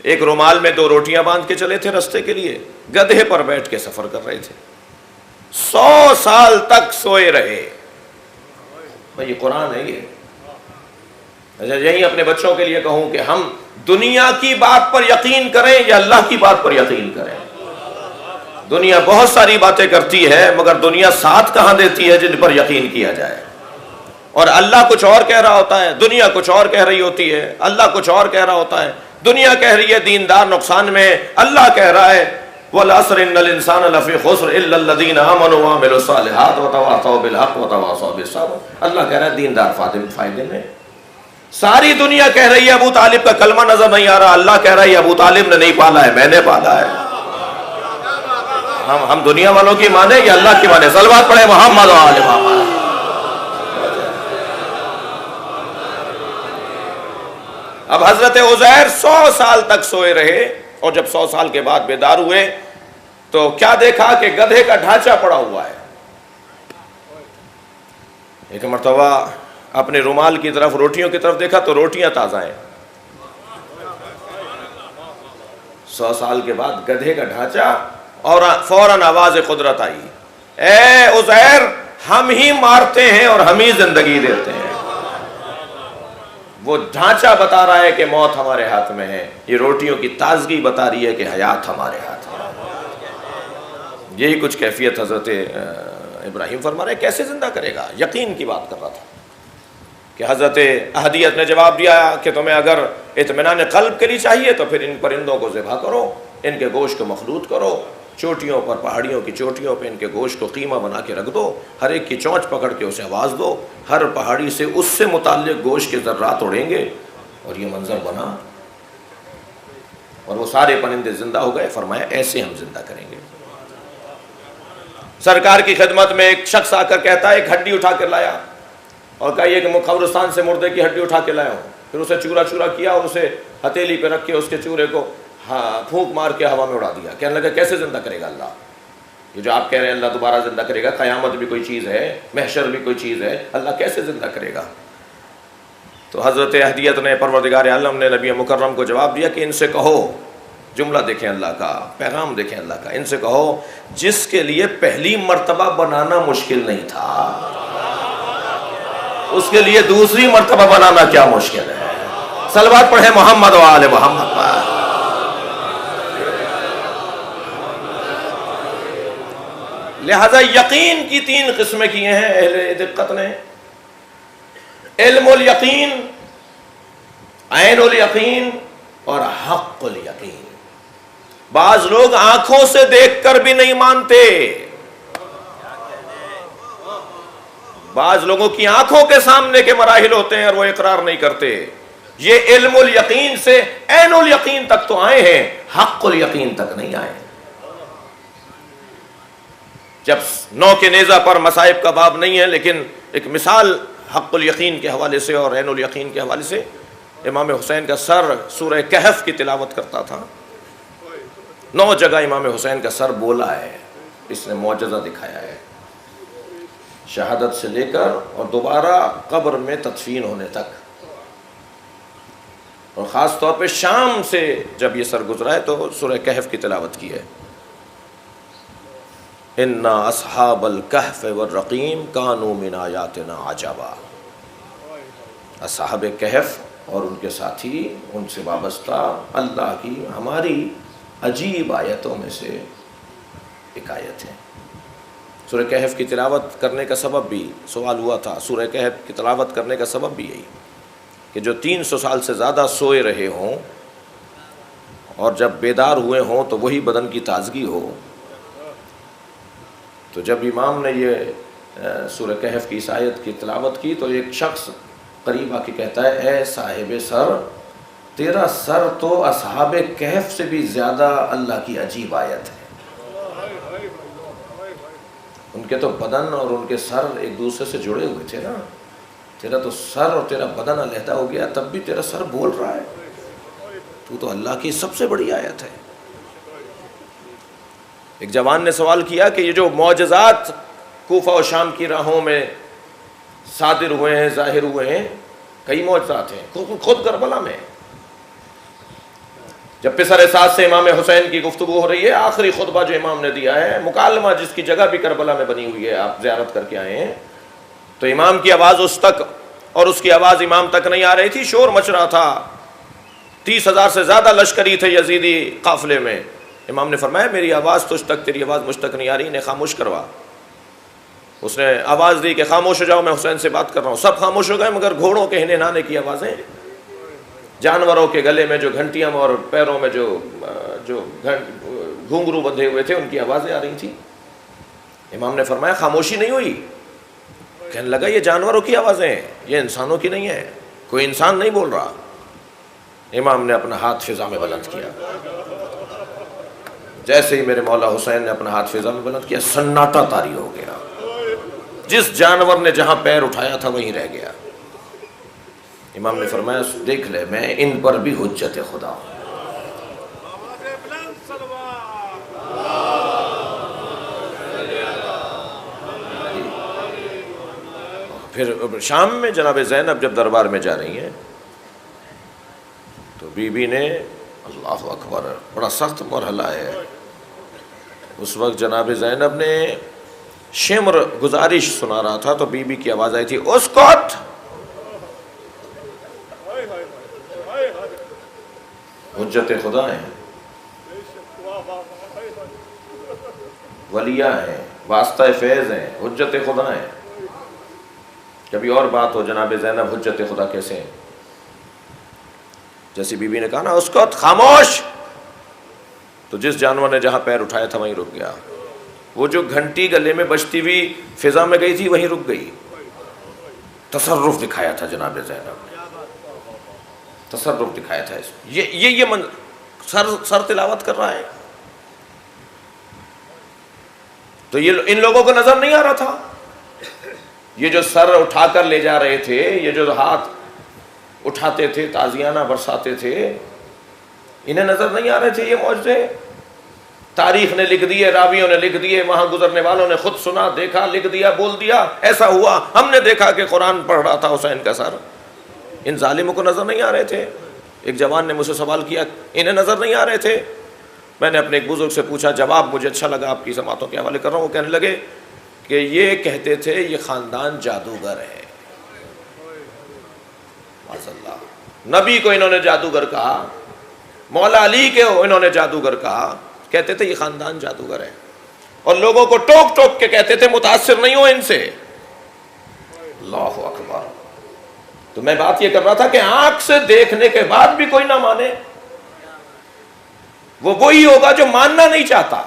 ایک رومال میں 2 روٹیاں باندھ کے چلے تھے رستے کے لیے، گدھے پر بیٹھ کے سفر کر رہے تھے، 100 سال تک سوئے رہے۔ یہ قرآن ہے، یہی اپنے بچوں کے لیے کہوں کہ ہم دنیا کی بات پر یقین کریں یا اللہ کی بات پر یقین کریں؟ دنیا بہت ساری باتیں کرتی ہے مگر دنیا ساتھ کہاں دیتی ہے جن پر یقین کیا جائے؟ اور اللہ کچھ اور کہہ رہا ہوتا ہے، دنیا کچھ اور کہہ رہی ہوتی ہے، اللہ کچھ اور کہہ رہا ہوتا ہے۔ دنیا کہہ رہی ہے دیندار نقصان میں، اللہ کہہ رہا ہے وَالْعَصْرِ إِنَّ الْإِنسَانَ لَفِي خُسْرٍ إِلَّا الَّذِينَ آمَنُوا وَعَمِلُوا الصَّالِحَاتِ وَتَوَاصَوْا بِالْحَقِّ وَتَوَاصَوْا بِالصَّبْرِ۔ اللہ کہہ رہا ہے دیندار فائدے میں۔ ساری دنیا کہہ رہی ہے ابو طالب کا کلمہ نظر نہیں آ رہا، اللہ کہہ رہا ہے ابو طالب نے نہیں پالا ہے، میں نے پالا ہے۔ ہم دنیا والوں کی مانیں یا اللہ کی مانیں؟ صلوات پڑھیں محمد و آل محمد۔ اب حضرت عزیر 100 سال تک سوئے رہے، اور جب 100 سال کے بعد بیدار ہوئے تو کیا دیکھا کہ گدھے کا ڈھانچہ پڑا ہوا ہے۔ ایک مرتبہ اپنے رومال کی طرف، روٹیوں کی طرف دیکھا تو روٹیاں تازہ ہیں۔ 100 سال کے بعد گدھے کا ڈھانچہ، اور فوراً آواز قدرت آئی، اے عزیر ہم ہی مارتے ہیں اور ہم ہی زندگی دیتے ہیں۔ وہ ڈھانچہ بتا رہا ہے کہ موت ہمارے ہاتھ میں ہے، یہ روٹیوں کی تازگی بتا رہی ہے کہ حیات ہمارے ہاتھ میں۔ یہی کچھ کیفیت حضرت ابراہیم فرما رہے، کیسے زندہ کرے گا؟ یقین کی بات کر رہا تھا کہ حضرت احدیت نے جواب دیا کہ تمہیں اگر اطمینان قلب کے لیے چاہیے تو پھر ان پرندوں کو ذبح کرو، ان کے گوشت کو مخلوط کرو، چوٹیوں پر، پہاڑیوں کی چوٹیوں پہ ان کے گوشت کو قیمہ بنا کے رکھ دو، ہر ایک کی چونچ پکڑ کے اسے آواز دو، ہر پہاڑی سے اس سے متعلق گوشت کے ذرات اڑیں گے، اور یہ منظر بنا، اور وہ سارے پرندے زندہ ہو گئے۔ فرمایا ایسے ہم زندہ کریں گے۔ سرکار کی خدمت میں ایک شخص آ کر کہتا ہے ایک ہڈی اٹھا کر لایا، اور کہا کہ قبرستان سے مردے کی ہڈی اٹھا کے لایا ہوں۔ پھر اسے چورا چورا کیا اور اسے ہتھیلی پہ رکھ کے اس کے چورے کو پھونک مار کے ہوا میں اڑا دیا۔ کہنے لگا کیسے زندہ کرے گا اللہ؟ یہ جو آپ کہہ رہے ہیں اللہ دوبارہ زندہ کرے گا، قیامت بھی کوئی چیز ہے، محشر بھی کوئی چیز ہے، اللہ کیسے زندہ کرے گا؟ تو حضرت احدیت نے، پروردگار عالم نے نبی مکرم کو جواب دیا کہ ان سے کہو، جملہ دیکھیں اللہ کا، پیغام دیکھیں اللہ کا، ان سے کہو جس کے لیے پہلی مرتبہ بنانا مشکل نہیں تھا، اس کے لیے دوسری مرتبہ بنانا کیا مشکل ہے؟ صلوات پڑھیں محمد و آل محمد پر۔ لہذا یقین کی 3 قسمیں کیے ہیں اہل دقت نے: علم الیقین، عین الیقین، اور حق الیقین۔ بعض لوگ آنکھوں سے دیکھ کر بھی نہیں مانتے، بعض لوگوں کی آنکھوں کے سامنے کے مراحل ہوتے ہیں اور وہ اقرار نہیں کرتے۔ یہ علم الیقین سے عین الیقین تک تو آئے ہیں، حق الیقین تک نہیں آئے۔ جب نو کے نیزہ پر مصائب کا باب نہیں ہے، لیکن ایک مثال حق الیقین کے حوالے سے اور عین الیقین کے حوالے سے، امام حسین کا سر سورہ کہف کی تلاوت کرتا تھا، 9 جگہ امام حسین کا سر بولا ہے، اس نے معجزہ دکھایا ہے، شہادت سے لے کر اور دوبارہ قبر میں تدفین ہونے تک۔ اور خاص طور پہ شام سے جب یہ سر گزرا ہے تو سورہ کہف کی تلاوت کی ہے، اِنَّا أَصْحَابَ الْكَهْفِ وَالرَّقِيمِ كَانُوا مِنْ آيَاتِنَا عَجَبًا۔ اصحاب کہف اور ان کے ساتھی، ان سے وابستہ اللہ کی ہماری عجیب آیتوں میں سے ایک آیت ہے۔ سورہ کہف کی تلاوت کرنے کا سبب بھی سوال ہوا تھا، سورہ کہف کی تلاوت کرنے کا سبب بھی یہی کہ جو 300 سال سے زیادہ سوئے رہے ہوں اور جب بیدار ہوئے ہوں تو وہی بدن کی تازگی ہو۔ تو جب امام نے یہ سورہ کہف کی اس آیت کی تلاوت کی تو ایک شخص قریب آ کے کہتا ہے، اے صاحب سر، تیرا سر تو اصحاب کہف سے بھی زیادہ اللہ کی عجیب آیت ہے۔ ان کے تو بدن اور ان کے سر ایک دوسرے سے جڑے ہوئے تھے نا، تیرا تو سر اور تیرا بدن علیحدہ ہو گیا، تب بھی تیرا سر بول رہا ہے، تو اللہ کی سب سے بڑی آیت ہے۔ ایک جوان نے سوال کیا کہ یہ جو معجزات کوفہ و شام کی راہوں میں صادر ہوئے ہیں، ظاہر ہوئے ہیں، کئی معجزات ہیں، خود کربلا میں جب پسر سعد سے امام حسین کی گفتگو ہو رہی ہے، آخری خطبہ جو امام نے دیا ہے، مکالمہ جس کی جگہ بھی کربلا میں بنی ہوئی ہے، آپ زیارت کر کے آئے ہیں، تو امام کی آواز اس تک اور اس کی آواز امام تک نہیں آ رہی تھی، شور مچ رہا تھا، 30,000 سے زیادہ لشکری تھے یزیدی قافلے میں. امام نے فرمایا میری آواز تجھ تک، تیری آواز مجھ تک نہیں آ رہی، انہیں خاموش کروا. اس نے آواز دی کہ خاموش ہو جاؤ، میں حسین سے بات کر رہا ہوں. سب خاموش ہو گئے مگر گھوڑوں کے ہنہنانے کی آوازیں، جانوروں کے گلے میں جو گھنٹیاں اور پیروں میں جو گھنگرو بندھے ہوئے تھے ان کی آوازیں آ رہی تھیں. امام نے فرمایا خاموشی نہیں ہوئی. کہنے لگا یہ جانوروں کی آوازیں ہیں، یہ انسانوں کی نہیں ہیں، کوئی انسان نہیں بول رہا. امام نے اپنا ہاتھ فضا میں بلند کیا. جیسے ہی میرے مولا حسین نے اپنا ہاتھ فضا میں بلند کیا، سناٹا طاری ہو گیا. جس جانور نے جہاں پیر اٹھایا تھا وہیں رہ گیا. امام نے فرمایا دیکھ لے میں ان پر بھی حجت خدا ہوں. پھر شام میں جناب زینب جب دربار میں جا رہی ہیں تو بی بی نے، اللہ اکبر، بڑا سخت مرحلہ ہے. اس وقت جناب زینب نے شمر گزارش سنا رہا تھا تو بی بی کی آواز آئی تھی اسکت. حجت خدا ہیں، ولیہ ہیں، واسطہ فیض ہیں، حجت خدا ہیں. کبھی اور بات ہو جناب زینب حجت خدا کیسے ہیں. جیسی بی بی نے کہا نا اسکت، خاموش، تو جس جانور نے جہاں پیر اٹھایا تھا وہیں رک گیا. وہ جو گھنٹی گلے میں بجتی ہوئی فضا میں گئی تھی وہیں رک گئی. تصرف دکھایا تھا جناب زینب نے، تصرف دکھایا تھا. اس یہ سر تلاوت کر رہا ہے تو یہ ان لوگوں کو نظر نہیں آ رہا تھا. یہ جو سر اٹھا کر لے جا رہے تھے، یہ جو ہاتھ اٹھاتے تھے، تازیانہ برساتے تھے، انہیں نظر نہیں آ رہے تھے یہ معجزے. تاریخ نے لکھ دیے، راویوں نے لکھ دیے، وہاں گزرنے والوں نے خود سنا، دیکھا، لکھ دیا، بول دیا ایسا ہوا. ہم نے دیکھا کہ قرآن پڑھ رہا تھا حسین کا سر. ان ظالموں کو نظر نہیں آ رہے تھے. ایک جوان نے مجھ سے سوال کیا انہیں نظر نہیں آ رہے تھے. میں نے اپنے ایک بزرگ سے پوچھا، جواب مجھے اچھا لگا، آپ کی سماعتوں کے حوالے کر رہا ہوں. وہ کہنے لگے کہ یہ کہتے تھے یہ خاندان جادوگر ہے. ماشاء اللہ، نبی کو انہوں نے جادوگر کہا، مولا علی کے انہوں نے جادوگر کہا. کہتے تھے یہ خاندان جادوگر ہے، اور لوگوں کو ٹوک ٹوک کے کہتے تھے متاثر نہیں ہو ان سے. اللہ اکبر. تو میں بات یہ کر رہا تھا کہ آنکھ سے دیکھنے کے بعد بھی کوئی نہ مانے، وہ وہی ہوگا جو ماننا نہیں چاہتا.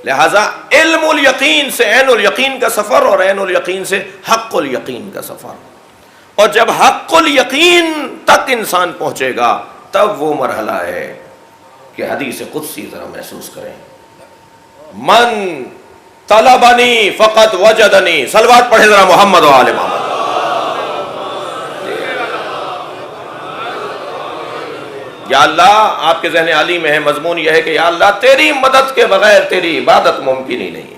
لہذا علم الیقین سے عین الیقین کا سفر، اور عین الیقین سے حق الیقین کا سفر. اور جب حق الیقین تک انسان پہنچے گا تب وہ مرحلہ ہے کہ حدیث قدسی ذرا محسوس کریں. من طلبنی فقط وجدنی. صلوات پڑھے ذرا محمد و آل محمد. یا اللہ، آپ کے ذہن علی میں ہے مضمون یہ ہے کہ یا اللہ تیری مدد کے بغیر تیری عبادت ممکن ہی نہیں ہے.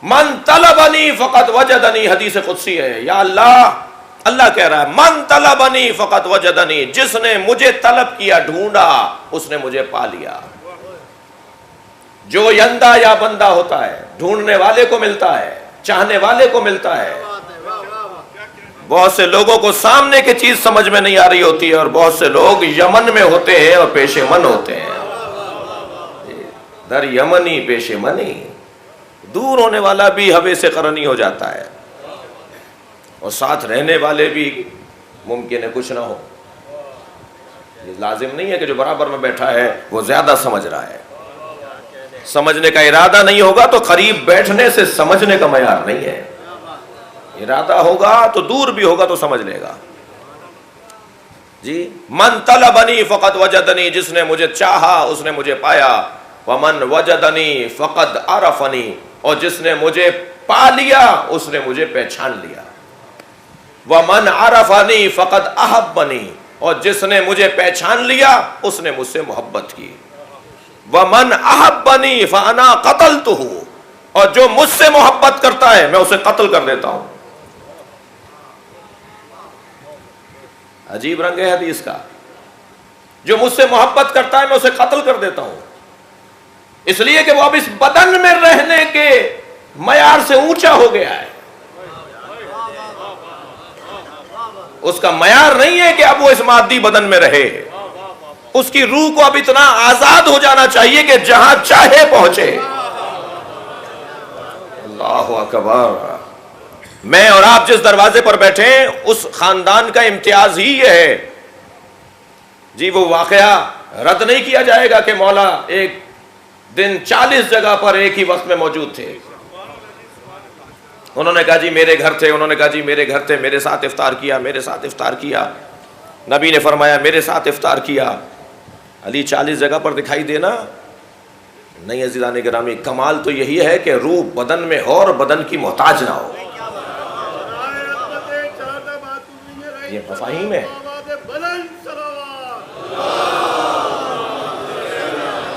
من طلبنی فقط وجدنی حدیث قدسی ہے. یا اللہ، اللہ کہہ رہا ہے من طلبنی فقط وجدنی، جس نے مجھے طلب کیا، ڈھونڈا، اس نے مجھے پا لیا. جو یندا یا بندہ ہوتا ہے ڈھونڈنے والے کو ملتا ہے، چاہنے والے کو ملتا ہے. بہت سے لوگوں کو سامنے کی چیز سمجھ میں نہیں آ رہی ہوتی ہے، اور بہت سے لوگ یمن میں ہوتے ہیں اور پیش من ہوتے ہیں. در یمنی پیش منی. دور ہونے والا بھی ہوے سے قرنی ہو جاتا ہے، اور ساتھ رہنے والے بھی ممکن ہے کچھ نہ ہو. یہ لازم نہیں ہے کہ جو برابر میں بیٹھا ہے وہ زیادہ سمجھ رہا ہے. سمجھنے کا ارادہ نہیں ہوگا تو قریب بیٹھنے سے سمجھنے کا معیار نہیں ہے. ارادہ ہوگا تو دور بھی ہوگا تو سمجھ لے گا. جی، من طلبنی فقط وجدنی، جس نے مجھے چاہا اس نے مجھے پایا. ومن وجدنی فقط عرفنی، اور جس نے مجھے پا لیا اس نے مجھے پہچان لیا. ومن عرفنی فقط احبنی، اور جس نے مجھے پہچان لیا اس نے مجھ سے محبت کی. ومن احبنی فانا قتلتہ، اور جو مجھ سے محبت کرتا ہے میں اسے قتل کر دیتا ہوں. عجیب رنگ ہے حدیث کا. جو مجھ سے محبت کرتا ہے میں اسے قتل کر دیتا ہوں، اس لیے کہ وہ اب اس بدن میں رہنے کے معیار سے اونچا ہو گیا ہے. اس کا معیار نہیں ہے کہ اب وہ اس مادی بدن میں رہے. اس کی روح کو اب اتنا آزاد ہو جانا چاہیے کہ جہاں چاہے پہنچے. اللہ اکبر. میں اور آپ جس دروازے پر بیٹھے ہیں اس خاندان کا امتیاز ہی یہ ہے. جی وہ واقعہ رد نہیں کیا جائے گا کہ مولا ایک دن 40 جگہ پر ایک ہی وقت میں موجود تھے. انہوں نے کہا جی میرے گھر تھے, انہوں نے کہا جی میرے گھر تھے, میرے ساتھ افطار کیا, میرے ساتھ افطار کیا. نبی نے فرمایا میرے ساتھ افطار کیا. علی 40 جگہ پر دکھائی دینا نہیں. عزیزان گرامی, کمال تو یہی ہے کہ روح بدن میں ہو اور بدن کی محتاج نہ ہو. یہ مفاہیم ہے,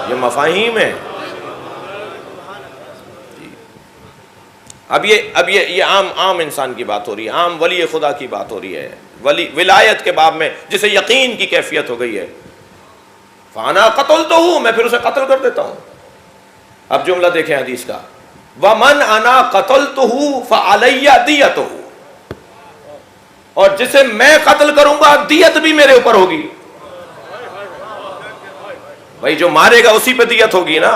یہ مفاہیم ہے. اب یہ عام انسان کی بات ہو رہی ہے, عام ولی خدا کی بات ہو رہی ہے. ولایت کے باب میں جسے یقین کی کیفیت ہو گئی ہے, فانا قتلتہ, میں پھر اسے قتل کر دیتا ہوں. اب جملہ دیکھیں حدیث کا, ومن انا قتلتہ فعلی دیتہ, اور جسے میں قتل کروں گا دیت بھی میرے اوپر ہوگی. بھائی جو مارے گا اسی پہ دیت ہوگی نا.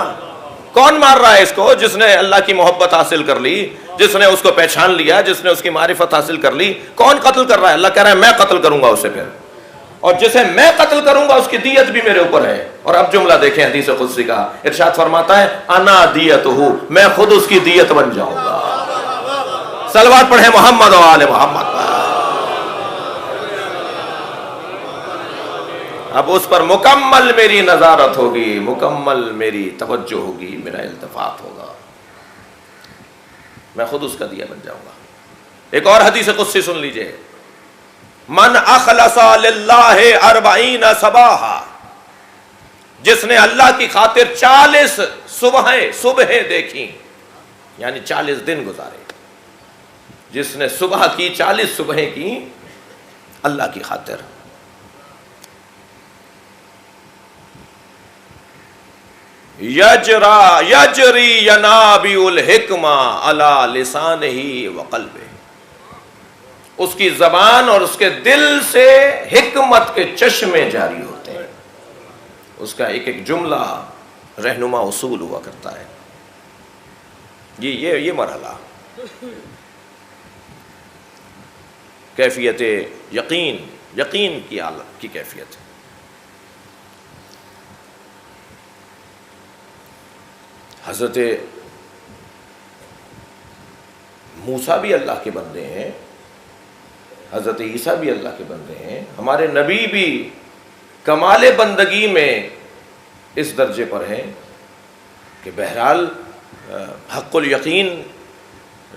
کون مار رہا ہے اس کو؟ جس نے اللہ کی محبت حاصل کر لی, جس نے اس کو پہچان لیا, جس نے اس کی معرفت حاصل کر لی. کون قتل کر رہا ہے؟ اللہ کہہ رہا ہے میں قتل کروں گا اسے پھر, اور جسے میں قتل کروں گا اس کی دیت بھی میرے اوپر ہے. اور اب جملہ دیکھیں حدیث قدسی کا, ارشاد فرماتا ہے انا دیتہ, میں خود اس کی دیت بن جاؤں گا. صلوات پڑھیں محمد و آل محمد. اب اس پر مکمل میری نظارت ہوگی, مکمل میری توجہ ہوگی, میرا التفات ہوگا, میں خود اس کا دیا بن جاؤں گا. ایک اور حدیث قدسی سن لیجئے, من اخلص للہ 40 صباحا, جس نے اللہ کی خاطر 40 صبحیں دیکھی, یعنی 40 دن گزارے. جس نے صبح کی 40 صبحیں کی اللہ کی خاطر, یجری ینابی الحکمہ علی لسانہ وقلبہ, اس کی زبان اور اس کے دل سے حکمت کے چشمے جاری ہوتے ہیں. اس کا ایک ایک جملہ رہنما اصول ہوا کرتا ہے. یہ مرحلہ کیفیت یقین کی کیفیت ہے. حضرت موسیٰ بھی اللہ کے بندے ہیں, حضرت عیسیٰ بھی اللہ کے بندے ہیں, ہمارے نبی بھی کمال بندگی میں اس درجے پر ہیں کہ بہرحال حق الیقین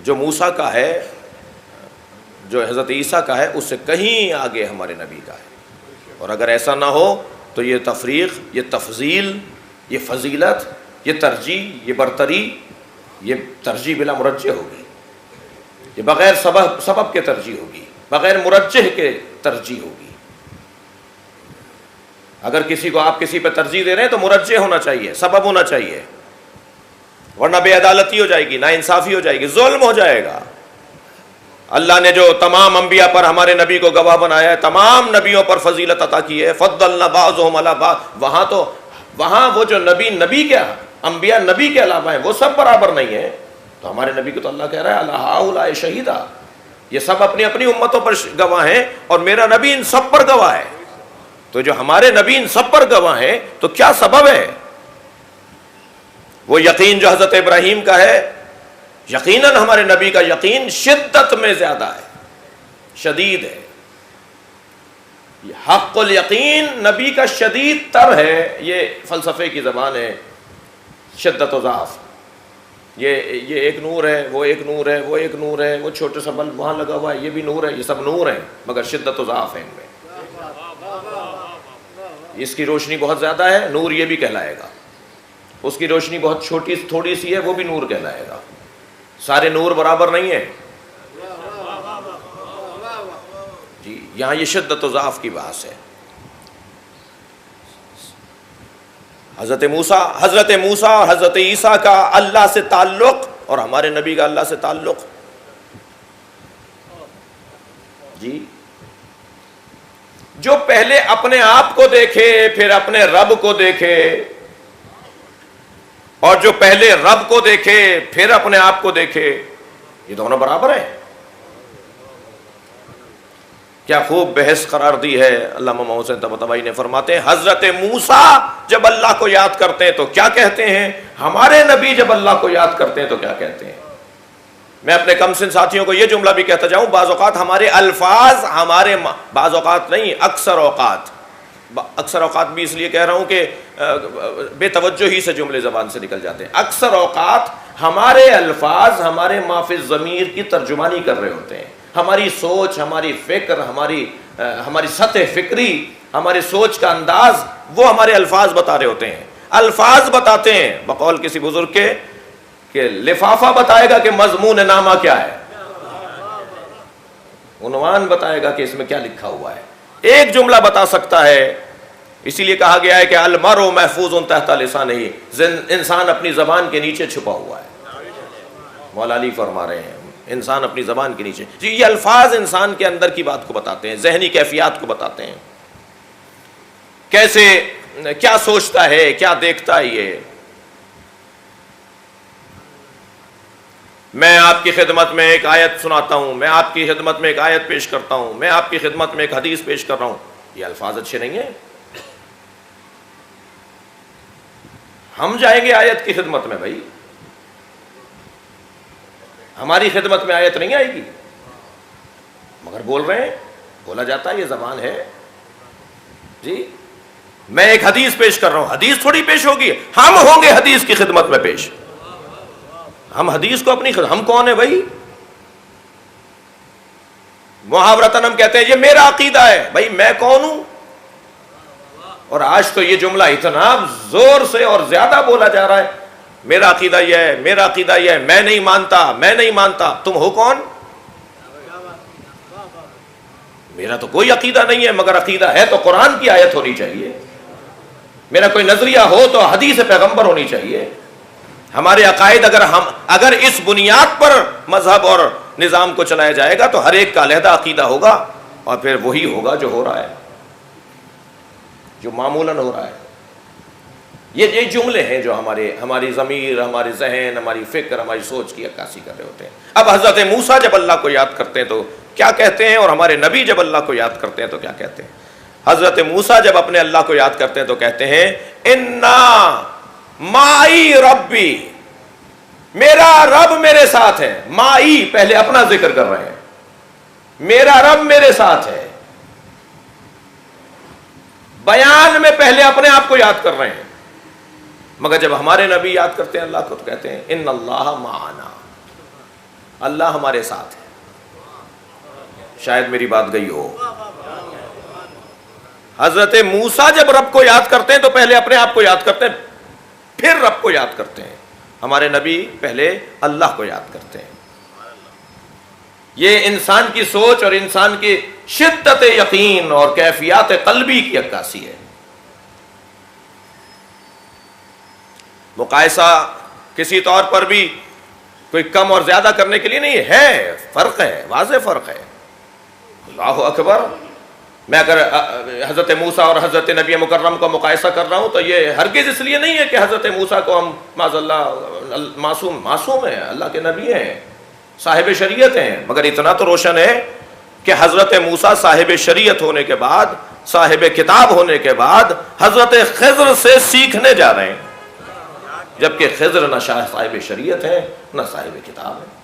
جو موسیٰ کا ہے, جو حضرت عیسیٰ کا ہے, اس سے کہیں آگے ہمارے نبی کا ہے. اور اگر ایسا نہ ہو تو یہ تفریق, یہ تفضیل, یہ فضیلت, یہ ترجیح, یہ برتری, یہ ترجیح بلا مرجح ہوگی. یہ بغیر سبب کے ترجیح ہوگی, بغیر مرجح کے ترجیح ہوگی. اگر کسی کو آپ کسی پہ ترجیح دے رہے ہیں تو مرجح ہونا چاہیے, سبب ہونا چاہیے, ورنہ بے عدالتی ہو جائے گی, ناانصافی ہو جائے گی, ظلم ہو جائے گا. اللہ نے جو تمام انبیاء پر ہمارے نبی کو گواہ بنایا ہے, تمام نبیوں پر فضیلت عطا کی ہے, فضلنا بعضهم علی بعض, وہاں وہ جو نبی کیا انبیاء نبی کے علاوہ ہیں وہ سب برابر نہیں ہیں. تو ہمارے نبی کو تو اللہ کہہ رہا ہے اللہ ہؤلاء شہیدا, یہ سب اپنی اپنی امتوں پر گواہ ہیں اور میرا نبی ان سب پر گواہ ہے. تو جو ہمارے نبی ان سب پر گواہ ہیں تو کیا سبب ہے؟ وہ یقین جو حضرت ابراہیم کا ہے, یقیناً ہمارے نبی کا یقین شدت میں زیادہ ہے, شدید ہے. حق الیقین نبی کا شدید تر ہے. یہ فلسفے کی زبان ہے, شدت و ضعف. یہ ایک نور ہے, وہ ایک نور ہے, وہ ایک نور ہے, وہ چھوٹے سا بلب وہاں لگا ہوا ہے, یہ بھی نور ہے, یہ سب نور ہیں مگر شدت و ضعف ہے ان میں. اس کی روشنی بہت زیادہ ہے, نور یہ بھی کہلائے گا. اس کی روشنی بہت چھوٹی تھوڑی سی ہے, وہ بھی نور کہلائے گا. سارے نور برابر نہیں ہیں جی. یہاں یہ شدت و ضعف کی بحث ہے. حضرت موسیٰ اور حضرت عیسیٰ کا اللہ سے تعلق اور ہمارے نبی کا اللہ سے تعلق جی جو پہلے اپنے آپ کو دیکھے پھر اپنے رب کو دیکھے، اور جو پہلے رب کو دیکھے پھر اپنے آپ کو دیکھے، یہ دونوں برابر ہیں؟ کیا خوب بحث قرار دی ہے علامہ محسن طباطبائی نے. فرماتے ہیں حضرت موسیٰ جب اللہ کو یاد کرتے ہیں تو کیا کہتے ہیں، ہمارے نبی جب اللہ کو یاد کرتے ہیں تو کیا کہتے ہیں. میں اپنے کم سن ساتھیوں کو یہ جملہ بھی کہتا جاؤں، بعض اوقات ہمارے الفاظ بعض اوقات نہیں، اکثر اوقات بھی اس لیے کہہ رہا ہوں کہ بے توجہی سے جملے زبان سے نکل جاتے ہیں. اکثر اوقات ہمارے الفاظ ہمارے ما فی الضمیر کی ترجمانی کر رہے ہوتے ہیں. ہماری سوچ، ہماری فکر، ہماری سطح فکری، ہماری سوچ کا انداز، وہ ہمارے الفاظ بتا رہے ہوتے ہیں. الفاظ بتاتے ہیں، بقول کسی بزرگ کے کہ لفافہ بتائے گا کہ مضمون نامہ کیا ہے، عنوان بتائے گا کہ اس میں کیا لکھا ہوا ہے. ایک جملہ بتا سکتا ہے. اسی لیے کہا گیا ہے کہ المرء محفوظ تحت لسانہ، انسان اپنی زبان کے نیچے چھپا ہوا ہے. مولا علی فرما رہے ہیں انسان اپنی زبان کے نیچے. جی یہ الفاظ انسان کے اندر کی بات کو بتاتے ہیں، ذہنی کیفیات کو بتاتے ہیں، کیسے کیا سوچتا ہے، کیا دیکھتا ہے. یہ میں آپ کی خدمت میں ایک آیت سناتا ہوں، میں آپ کی خدمت میں ایک آیت پیش کرتا ہوں، میں آپ کی خدمت میں ایک حدیث پیش کر رہا ہوں. یہ الفاظ اچھے نہیں ہیں. ہم جائیں گے آیت کی خدمت میں، بھائی ہماری خدمت میں آیت نہیں آئے گی، مگر بول رہے ہیں، بولا جاتا ہے، یہ زبان ہے. جی میں ایک حدیث پیش کر رہا ہوں، حدیث تھوڑی پیش ہوگی، ہم ہوں گے حدیث کی خدمت میں پیش. ہم حدیث کو اپنی ہم کون ہیں بھائی؟ محاورتاً ہم کہتے ہیں یہ میرا عقیدہ ہے. بھائی میں کون ہوں؟ اور آج تو یہ جملہ اتنا زور سے اور زیادہ بولا جا رہا ہے، میرا عقیدہ یہ ہے، میرا عقیدہ یہ ہے، میں نہیں مانتا، میں نہیں مانتا. تم ہو کون؟ میرا تو کوئی عقیدہ نہیں ہے، مگر عقیدہ ہے تو قرآن کی آیت ہونی چاہیے. میرا کوئی نظریہ ہو تو حدیث پیغمبر ہونی چاہیے. ہمارے عقائد اگر اس بنیاد پر مذہب اور نظام کو چلایا جائے گا تو ہر ایک کا علیحدہ عقیدہ ہوگا، اور پھر وہی ہوگا جو ہو رہا ہے، جو معمولاً ہو رہا ہے. یہ جملے ہیں جو ہماری ضمیر، ہمارے ذہن، ہماری فکر، ہماری سوچ کی عکاسی کر رہے ہوتے ہیں. اب حضرت موسیٰ جب اللہ کو یاد کرتے ہیں تو کیا کہتے ہیں، اور ہمارے نبی جب اللہ کو یاد کرتے ہیں تو کیا کہتے ہیں. حضرت موسیٰ جب اپنے اللہ کو یاد کرتے ہیں تو کہتے ہیں اِنَّا مائی ربی، میرا رب میرے ساتھ ہے. مائی پہلے اپنا ذکر کر رہے ہیں، میرا رب میرے ساتھ ہے. بیان میں پہلے اپنے آپ کو یاد کر رہے ہیں، مگر جب ہمارے نبی یاد کرتے ہیں اللہ کو تو کہتے ہیں ان اللہ معنا، اللہ ہمارے ساتھ ہے. شاید میری بات گئی ہو. حضرت موسیٰ جب رب کو یاد کرتے ہیں تو پہلے اپنے آپ کو یاد کرتے ہیں، پھر رب کو یاد کرتے ہیں. ہمارے نبی پہلے اللہ کو یاد کرتے ہیں. یہ انسان کی سوچ اور انسان کی شدت یقین اور کیفیات قلبی کی عکاسی ہے. مقایسہ کسی طور پر بھی کوئی کم اور زیادہ کرنے کے لیے نہیں ہے، فرق ہے، واضح فرق ہے. اللہ اکبر. میں اگر حضرت موسیٰ اور حضرت نبی مکرم کو مقایسہ کر رہا ہوں تو یہ ہرگز اس لیے نہیں ہے کہ حضرت موسیٰ کو ہم معاذ اللہ معصوم ہیں، اللہ کے نبی ہیں، صاحب شریعت ہیں. مگر اتنا تو روشن ہے کہ حضرت موسیٰ صاحب شریعت ہونے کے بعد، صاحب کتاب ہونے کے بعد حضرت خضر سے سیکھنے جا رہے ہیں، جبکہ خضر نہ صاحب شریعت ہے نہ صاحب کتاب ہے.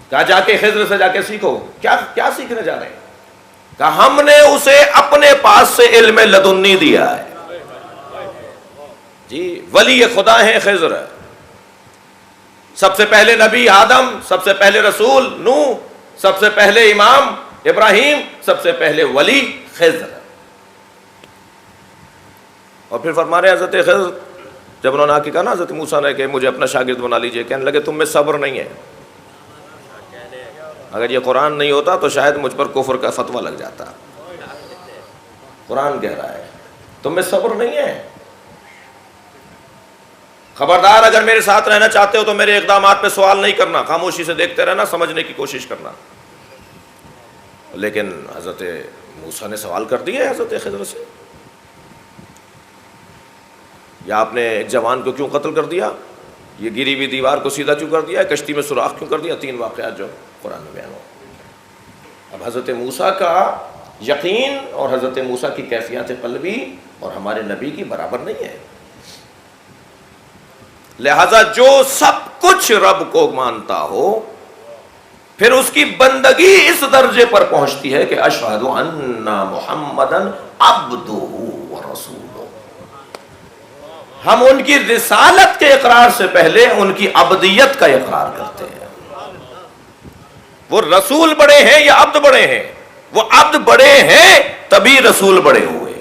کہا جا کے خضر سے جا کے سیکھو. کیا سیکھنے جا رہے ہیں؟ کہا ہم نے اسے اپنے پاس سے علم لدنی دیا ہے. جی ولی خدا ہیں خضر. سب سے پہلے نبی آدم، سب سے پہلے رسول نوح، سب سے پہلے امام ابراہیم، سب سے پہلے ولی خضر. اور پھر فرما رہے حضرت خضر جب انہوں نے آ کے کہا نا حضرت موسیٰ نے کہ مجھے اپنا شاگرد بنا لیجئے، کہنے لگے تم میں صبر نہیں ہے. اگر یہ قرآن نہیں ہوتا تو شاید مجھ پر کفر کا فتویٰ لگ جاتا. قرآن کہہ رہا ہے تم میں صبر نہیں ہے. خبردار اگر میرے ساتھ رہنا چاہتے ہو تو میرے اقدامات پہ سوال نہیں کرنا، خاموشی سے دیکھتے رہنا، سمجھنے کی کوشش کرنا. لیکن حضرت موسیٰ نے سوال کر دیا حضرت خضر سے، یا آپ نے ایک جوان کو کیوں قتل کر دیا، یہ گری ہوئی دیوار کو سیدھا کیوں کر دیا، کشتی میں سوراخ کیوں کر دیا، 3 واقعات جو قرآن میں بیان ہو۔ اب حضرت موسیٰ کا یقین اور حضرت موسیٰ کی کیفیات قلبی اور ہمارے نبی کی برابر نہیں ہے، لہذا جو سب کچھ رب کو مانتا ہو پھر اس کی بندگی اس درجے پر پہنچتی ہے کہ اشہد ان محمدن عبدہ ورسولہ، ہم ان کی رسالت کے اقرار سے پہلے ان کی عبدیت کا اقرار کرتے ہیں۔ وہ رسول بڑے ہیں یا عبد بڑے ہیں؟ وہ عبد بڑے ہیں تبھی رسول بڑے ہوئے۔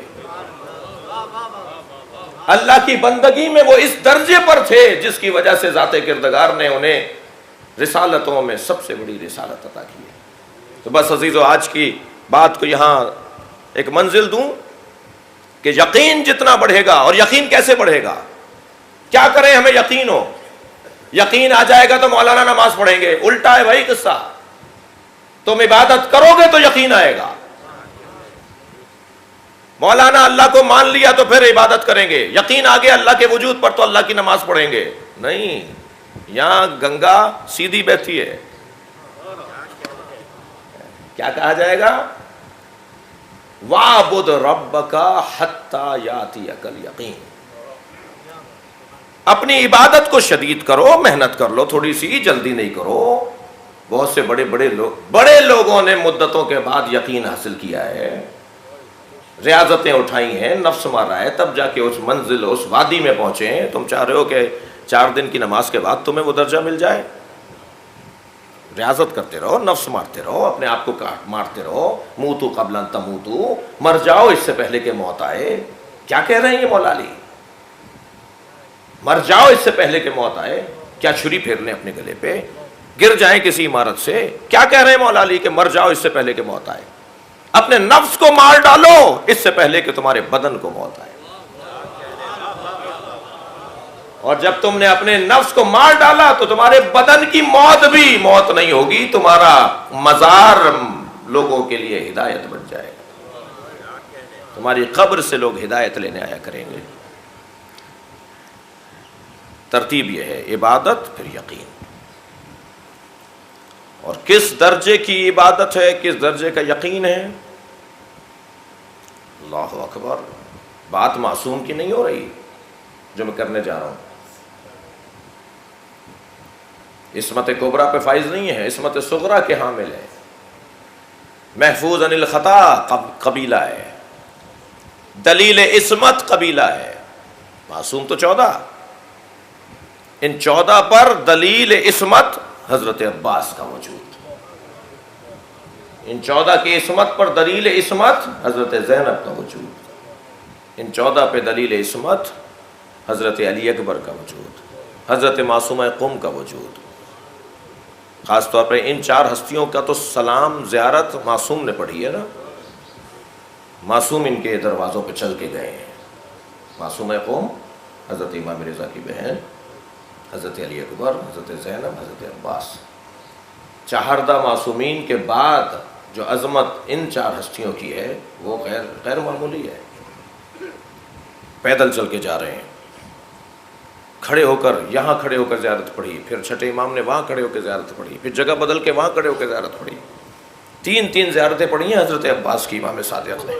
اللہ کی بندگی میں وہ اس درجے پر تھے جس کی وجہ سے ذات کردگار نے انہیں رسالتوں میں سب سے بڑی رسالت عطا کی ہے۔ تو بس عزیزو، آج کی بات کو یہاں ایک منزل دوں کہ یقین جتنا بڑھے گا، اور یقین کیسے بڑھے گا، کیا کریں ہمیں یقین ہو؟ یقین آ جائے گا تو مولانا نماز پڑھیں گے، الٹا ہے بھائی قصہ۔ تم عبادت کرو گے تو یقین آئے گا۔ مولانا اللہ کو مان لیا تو پھر عبادت کریں گے، یقین آ گیا اللہ کے وجود پر تو اللہ کی نماز پڑھیں گے، نہیں، یہاں گنگا سیدھی بہتی ہے۔ کیا کہا جائے گا؟ وَاعْبُدْ رَبَّكَ حَتَّى يَأْتِيَكَ الْيَقِينُ۔ اپنی عبادت کو شدید کرو، محنت کر لو تھوڑی سی، جلدی نہیں کرو۔ بہت سے بڑے لوگوں نے مدتوں کے بعد یقین حاصل کیا ہے، ریاضتیں اٹھائی ہیں، نفس مارا ہے، تب جا کے اس منزل، اس وادی میں پہنچے ہیں۔ تم چاہ رہے ہو کہ 4 دن کی نماز کے بعد تمہیں وہ درجہ مل جائے؟ ریاضت کرتے رہو، نفس مارتے رہو، اپنے آپ کو مارتے رہو۔ موتو قبل ان تموتو، مر جاؤ اس سے پہلے کہ موت آئے۔ کیا کہہ رہے ہیں یہ مولا علی؟ مر جاؤ اس سے پہلے کہ موت آئے؟ کیا چھری پھیر لیں اپنے گلے پہ، گر جائیں کسی عمارت سے؟ کیا کہہ رہے ہیں مولا علی کہ مر جاؤ اس سے پہلے کہ موت آئے؟ اپنے نفس کو مار ڈالو اس سے پہلے کہ تمہارے بدن کو موت آئے۔ اور جب تم نے اپنے نفس کو مار ڈالا تو تمہارے بدن کی موت بھی موت نہیں ہوگی، تمہارا مزار لوگوں کے لیے ہدایت بن جائے گا، تمہاری قبر سے لوگ ہدایت لینے آیا کریں گے۔ ترتیب یہ ہے، عبادت پھر یقین۔ اور کس درجے کی عبادت ہے، کس درجے کا یقین ہے؟ اللہ اکبر، بات معصوم کی نہیں ہو رہی جو میں کرنے جا رہا ہوں، عصمت کبریٰ پہ فائز نہیں ہے، عصمت صغریٰ کے حامل ہے۔ محفوظ عن الخطا قبیلہ ہے، دلیل عصمت قبیلہ ہے، معصوم تو 14، ان 14 پر دلیل عصمت حضرت عباس کا وجود، ان 14 کی عصمت پر دلیل عصمت حضرت زینب کا وجود، ان 14 پہ دلیل عصمت حضرت علی اکبر کا وجود، حضرت معصومہ قم کا وجود۔ خاص طور پر ان 4 ہستیوں کا تو سلام زیارت معصوم نے پڑھی ہے نا، معصوم ان کے دروازوں پہ چل کے گئے ہیں۔ معصومہ قم حضرت امام رضا کی بہن، حضرت علی اکبر، حضرت زینب، حضرت عباس۔ چہاردہ معصومین کے بعد جو عظمت ان 4 ہستیوں کی ہے وہ غیر معمولی ہے۔ پیدل چل کے جا رہے ہیں، کھڑے ہو کر یہاں کھڑے ہو کر زیارت پڑھی، پھر چھٹے امام نے وہاں کھڑے ہو کے زیارت پڑھی، پھر جگہ بدل کے وہاں کھڑے ہو کے زیارت پڑھی، 3 زیارتیں پڑھی ہیں حضرت عباس کی امام صادق نے۔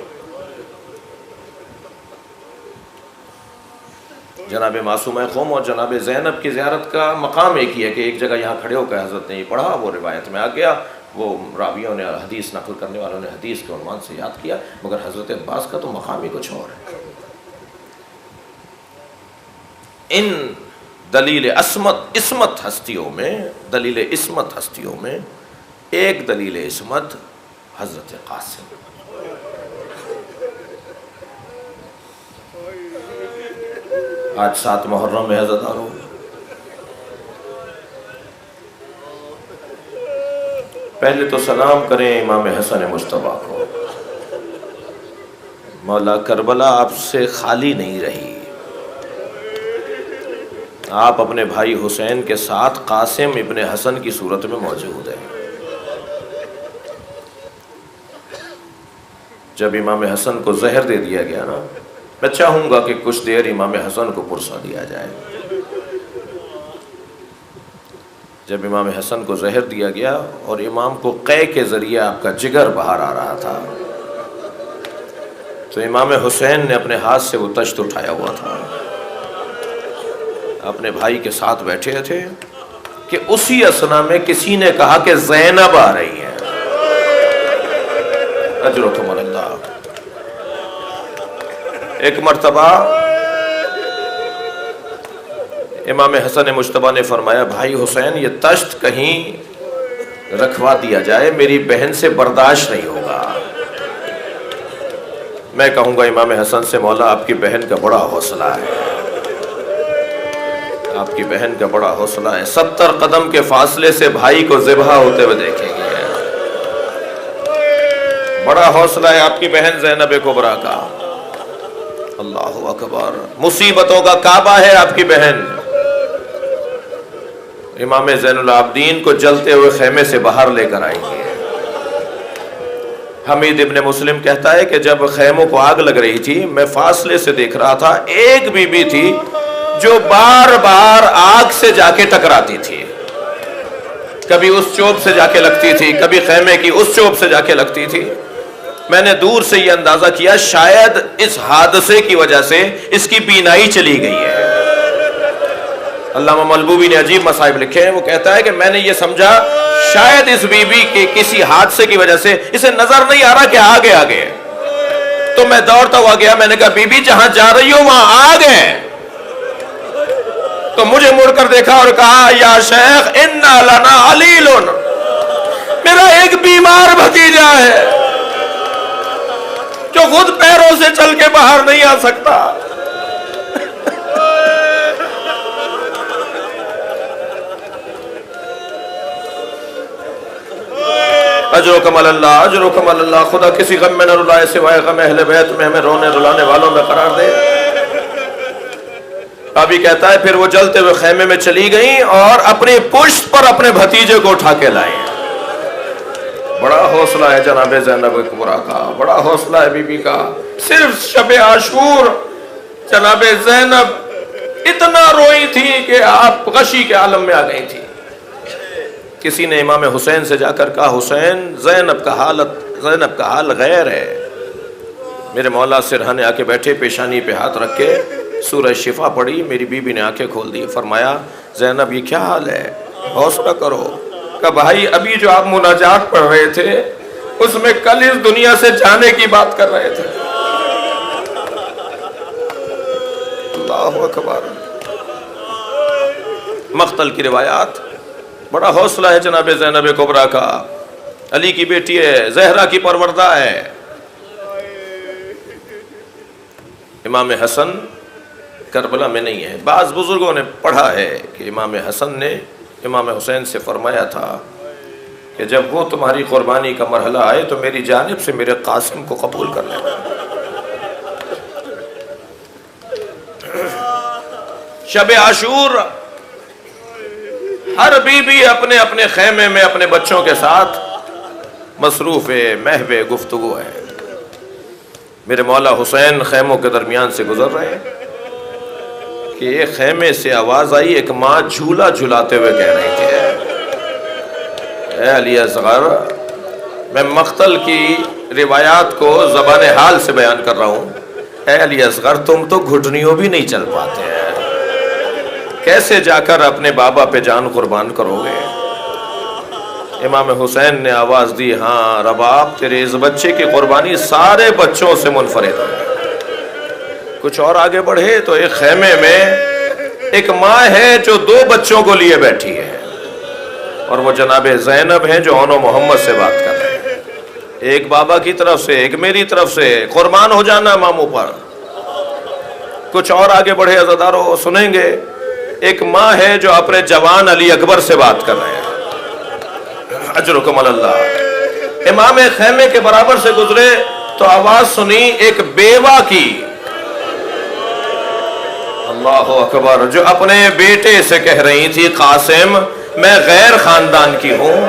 جناب معصومہ قم اور جناب زینب کی زیارت کا مقام ایک ہی ہے کہ ایک جگہ یہاں کھڑے ہو کر حضرت نے یہ پڑھا، وہ روایت میں آ گیا، وہ راویوں نے، حدیث نقل کرنے والوں نے حدیث کے عنوان سے یاد کیا، مگر حضرت عباس کا تو مقام ہی کچھ اور ہے۔ ان دلیل عصمت ہستیوں میں، دلیل عصمت ہستیوں میں ایک دلیل عصمت حضرت قاسم۔ آج 7 محرم میں حضرت آرو، پہلے تو سلام کریں امام حسن مجتبیٰ کو، مولا کربلا آپ سے خالی نہیں رہی، آپ اپنے بھائی حسین کے ساتھ قاسم ابن حسن کی صورت میں موجود ہیں۔ جب امام حسن کو زہر دے دیا گیا نا، میں چاہوں گا کہ کچھ دیر امام حسن کو پرسا دیا جائے۔ جب امام حسن کو زہر دیا گیا اور امام کو قے کے ذریعے آپ کا جگر باہر آ رہا تھا، تو امام حسین نے اپنے ہاتھ سے وہ تشت اٹھایا ہوا تھا، اپنے بھائی کے ساتھ بیٹھے تھے کہ اسی اثنا میں کسی نے کہا کہ زینب آ رہی ہے۔ اجرکم اللہ۔ ایک مرتبہ امام حسن مجتبیٰ نے فرمایا، بھائی حسین یہ تشت کہیں رکھوا دیا جائے، میری بہن سے برداشت نہیں ہوگا۔ میں کہوں گا امام حسن سے، مولا آپ کی بہن کا بڑا حوصلہ ہے، آپ کی بہن کا بڑا حوصلہ ہے، 70 قدم کے فاصلے سے بھائی کو ذبح ہوتے ہوئے دیکھیں گے، بڑا حوصلہ ہے آپ کی بہن زینب کبریٰ کا۔ اللہ اکبر، مصیبتوں کا کعبہ ہے آپ کی بہن۔ امام زین العابدین کو جلتے ہوئے خیمے سے باہر لے کر آئیں گے۔ حمید ابن مسلم کہتا ہے کہ جب خیموں کو آگ لگ رہی تھی، میں فاصلے سے دیکھ رہا تھا، ایک بی بی تھی جو بار بار آگ سے جا کے ٹکراتی تھی، کبھی اس چوب سے جا کے لگتی تھی، کبھی خیمے کی اس چوب سے جا کے لگتی تھی۔ میں نے دور سے یہ اندازہ کیا شاید اس حادثے کی وجہ سے اس کی بینائی چلی گئی ہے۔ علامہ ملبوبی نے عجیب مصائب لکھے ہیں، وہ کہتا ہے کہ میں نے یہ سمجھا شاید اس بی بی کے کسی حادثے کی وجہ سے اسے نظر نہیں آ رہا کہ آگے آگے، تو میں دوڑتا ہوا گیا، میں نے کہا بی بی جہاں جا رہی ہو وہاں آگ ہے، تو مجھے مڑ کر دیکھا اور کہا یا شیخ انا لنا علیل، میرا ایک بیمار بھتیجا ہے جو خود پیروں سے چل کے باہر نہیں آ سکتا۔ اجرکم اللہ، اجرکم اللہ۔ خدا کسی غم میں نہ رلائے سوائے غم اہل بیت میں، ہمیں رونے رلانے والوں میں قرار دے۔ ابھی کہتا ہے پھر وہ جلتے ہوئے خیمے میں چلی گئیں اور اپنی پشت پر اپنے بھتیجے کو اٹھا کے لائیں۔ بڑا حوصلہ ہے جناب زینب کبریٰ کا، بڑا حوصلہ ہے بی بی کا۔ صرف شب عاشور جناب زینب اتنا روئی تھی کہ آپ غشی کے عالم میں آ گئی تھی۔ کسی نے امام حسین سے جا کر کہا حسین زینب کا حال غیر ہے۔ میرے مولا سرہانے آ کے بیٹھے، پیشانی پہ ہاتھ رکھ کے سورہ شفا پڑھی، میری بی بی نے آنکھیں کھول دی، فرمایا زینب یہ کیا حال ہے، حوصلہ کرو۔ کہ بھائی ابھی جو آپ مناجات پڑھ رہے تھے اس میں کل اس دنیا سے جانے کی بات کر رہے تھے۔ اللہ اکبر۔ مقتل کی روایات، بڑا حوصلہ ہے جناب زینب کبریٰ کا، علی کی بیٹی ہے، زہرا کی پروردہ ہے۔ امام حسن کربلا میں نہیں ہے، بعض بزرگوں نے پڑھا ہے کہ امام حسن نے امام حسین سے فرمایا تھا کہ جب وہ تمہاری قربانی کا مرحلہ آئے تو میری جانب سے میرے قاسم کو قبول کر لینا۔ شب عاشور ہر بی بی اپنے اپنے خیمے میں اپنے بچوں کے ساتھ مصروف محو گفتگو ہے۔ میرے مولا حسین خیموں کے درمیان سے گزر رہے ہیں کہ ایک خیمے سے آواز آئی، ایک ماں جھولا جھلاتے ہوئے کہہ رہی تھی اے علی اصغر، میں مقتل کی روایات کو زبان حال سے بیان کر رہا ہوں، اے علی اصغر تم تو گھٹنیوں بھی نہیں چل پاتے ہیں، کیسے جا کر اپنے بابا پہ جان قربان کرو گے؟ امام حسین نے آواز دی، ہاں رباب تیرے اس بچے کی قربانی سارے بچوں سے منفرد ہے۔ کچھ اور آگے بڑھے تو ایک خیمے میں ایک ماں ہے جو 2 بچوں کو لیے بیٹھی ہے، اور وہ جناب زینب ہیں جو اون و محمد سے بات کر رہے ہیں، ایک بابا کی طرف سے ایک میری طرف سے، قربان ہو جانا ماموں پر۔ کچھ اور آگے بڑھے عزادارو سنیں گے، ایک ماں ہے جو اپنے جوان علی اکبر سے بات کر رہے ہیں۔ اجرکم اللہ۔ امام خیمے کے برابر سے گزرے تو آواز سنی ایک بیوہ کی، اللہ اکبر، جو اپنے بیٹے سے کہہ رہی تھی قاسم میں غیر خاندان کی ہوں،